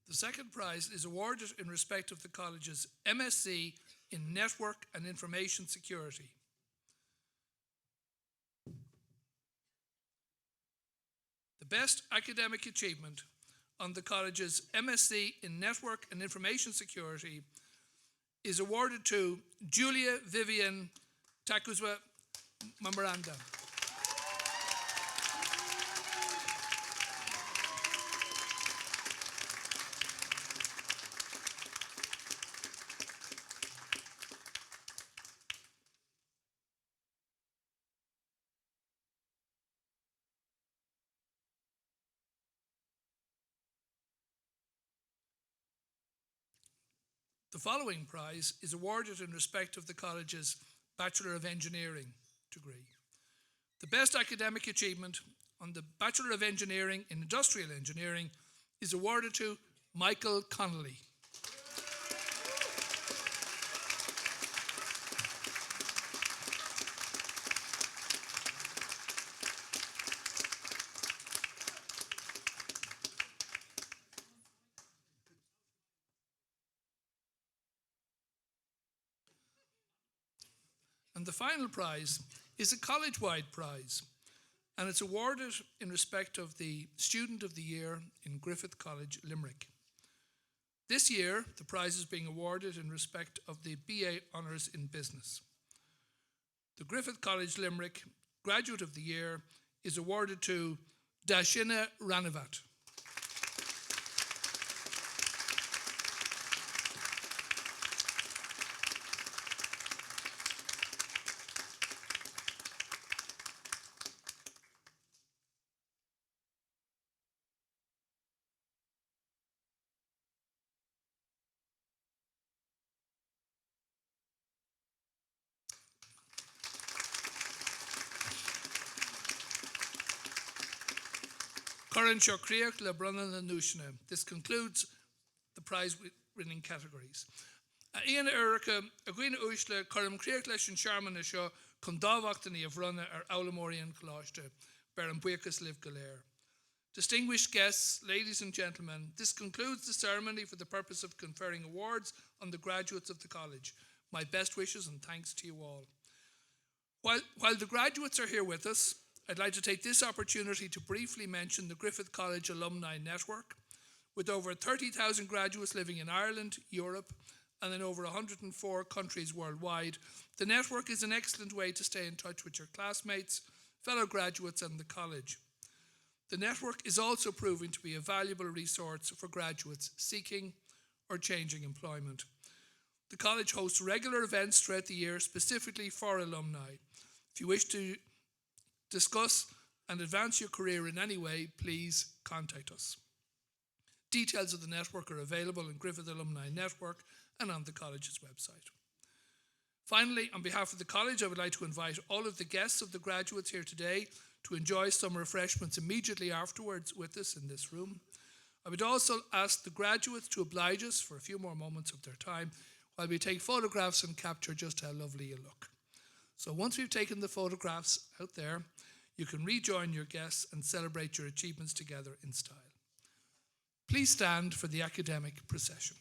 The second prize is awarded in respect of the college's MSc in Network and Information Security. The best academic achievement on the college's MSc in Network and Information Security is awarded to Julia Vivian Takuzwa Mamoranda. The following prize is awarded in respect of the college's Bachelor of Engineering degree. The best academic achievement on the Bachelor of Engineering in Industrial Engineering is awarded to Michael Connolly. And the final prize is a college-wide prize, and it's awarded in respect of the Student of the Year in Griffith College Limerick. This year, the prize is being awarded in respect of the BA Honours in Business. The Griffith College Limerick Graduate of the Year is awarded to Dashina Ranavat. Coran Shokriak Le Brunan and Nushna. This concludes the prize-winning categories. Ian Erica, Aguina Ushla, Coram Kriak Lesh and Sharman Asho, Kundavachtani of Runa or Aulamorian Colashta, Baron Buikas Liv Galer. Distinguished guests, ladies and gentlemen, this concludes the ceremony for the purpose of conferring awards on the graduates of the college. My best wishes and thanks to you all. While the graduates are here with us, I'd like to take this opportunity to briefly mention the Griffith College Alumni Network. With over 30,000 graduates living in Ireland, Europe, and in over 104 countries worldwide, the network is an excellent way to stay in touch with your classmates, fellow graduates, and the college. The network is also proving to be a valuable resource for graduates seeking or changing employment. The college hosts regular events throughout the year specifically for alumni. If you wish to discuss and advance your career in any way, please contact us. Details of the network are available in Griffith Alumni Network and on the college's website. Finally, on behalf of the college, I would like to invite all of the guests of the graduates here today to enjoy some refreshments immediately afterwards with us in this room. I would also ask the graduates to oblige us for a few more moments of their time while we take photographs and capture just how lovely you look. So once we've taken the photographs out there, you can rejoin your guests and celebrate your achievements together in style. Please stand for the academic procession.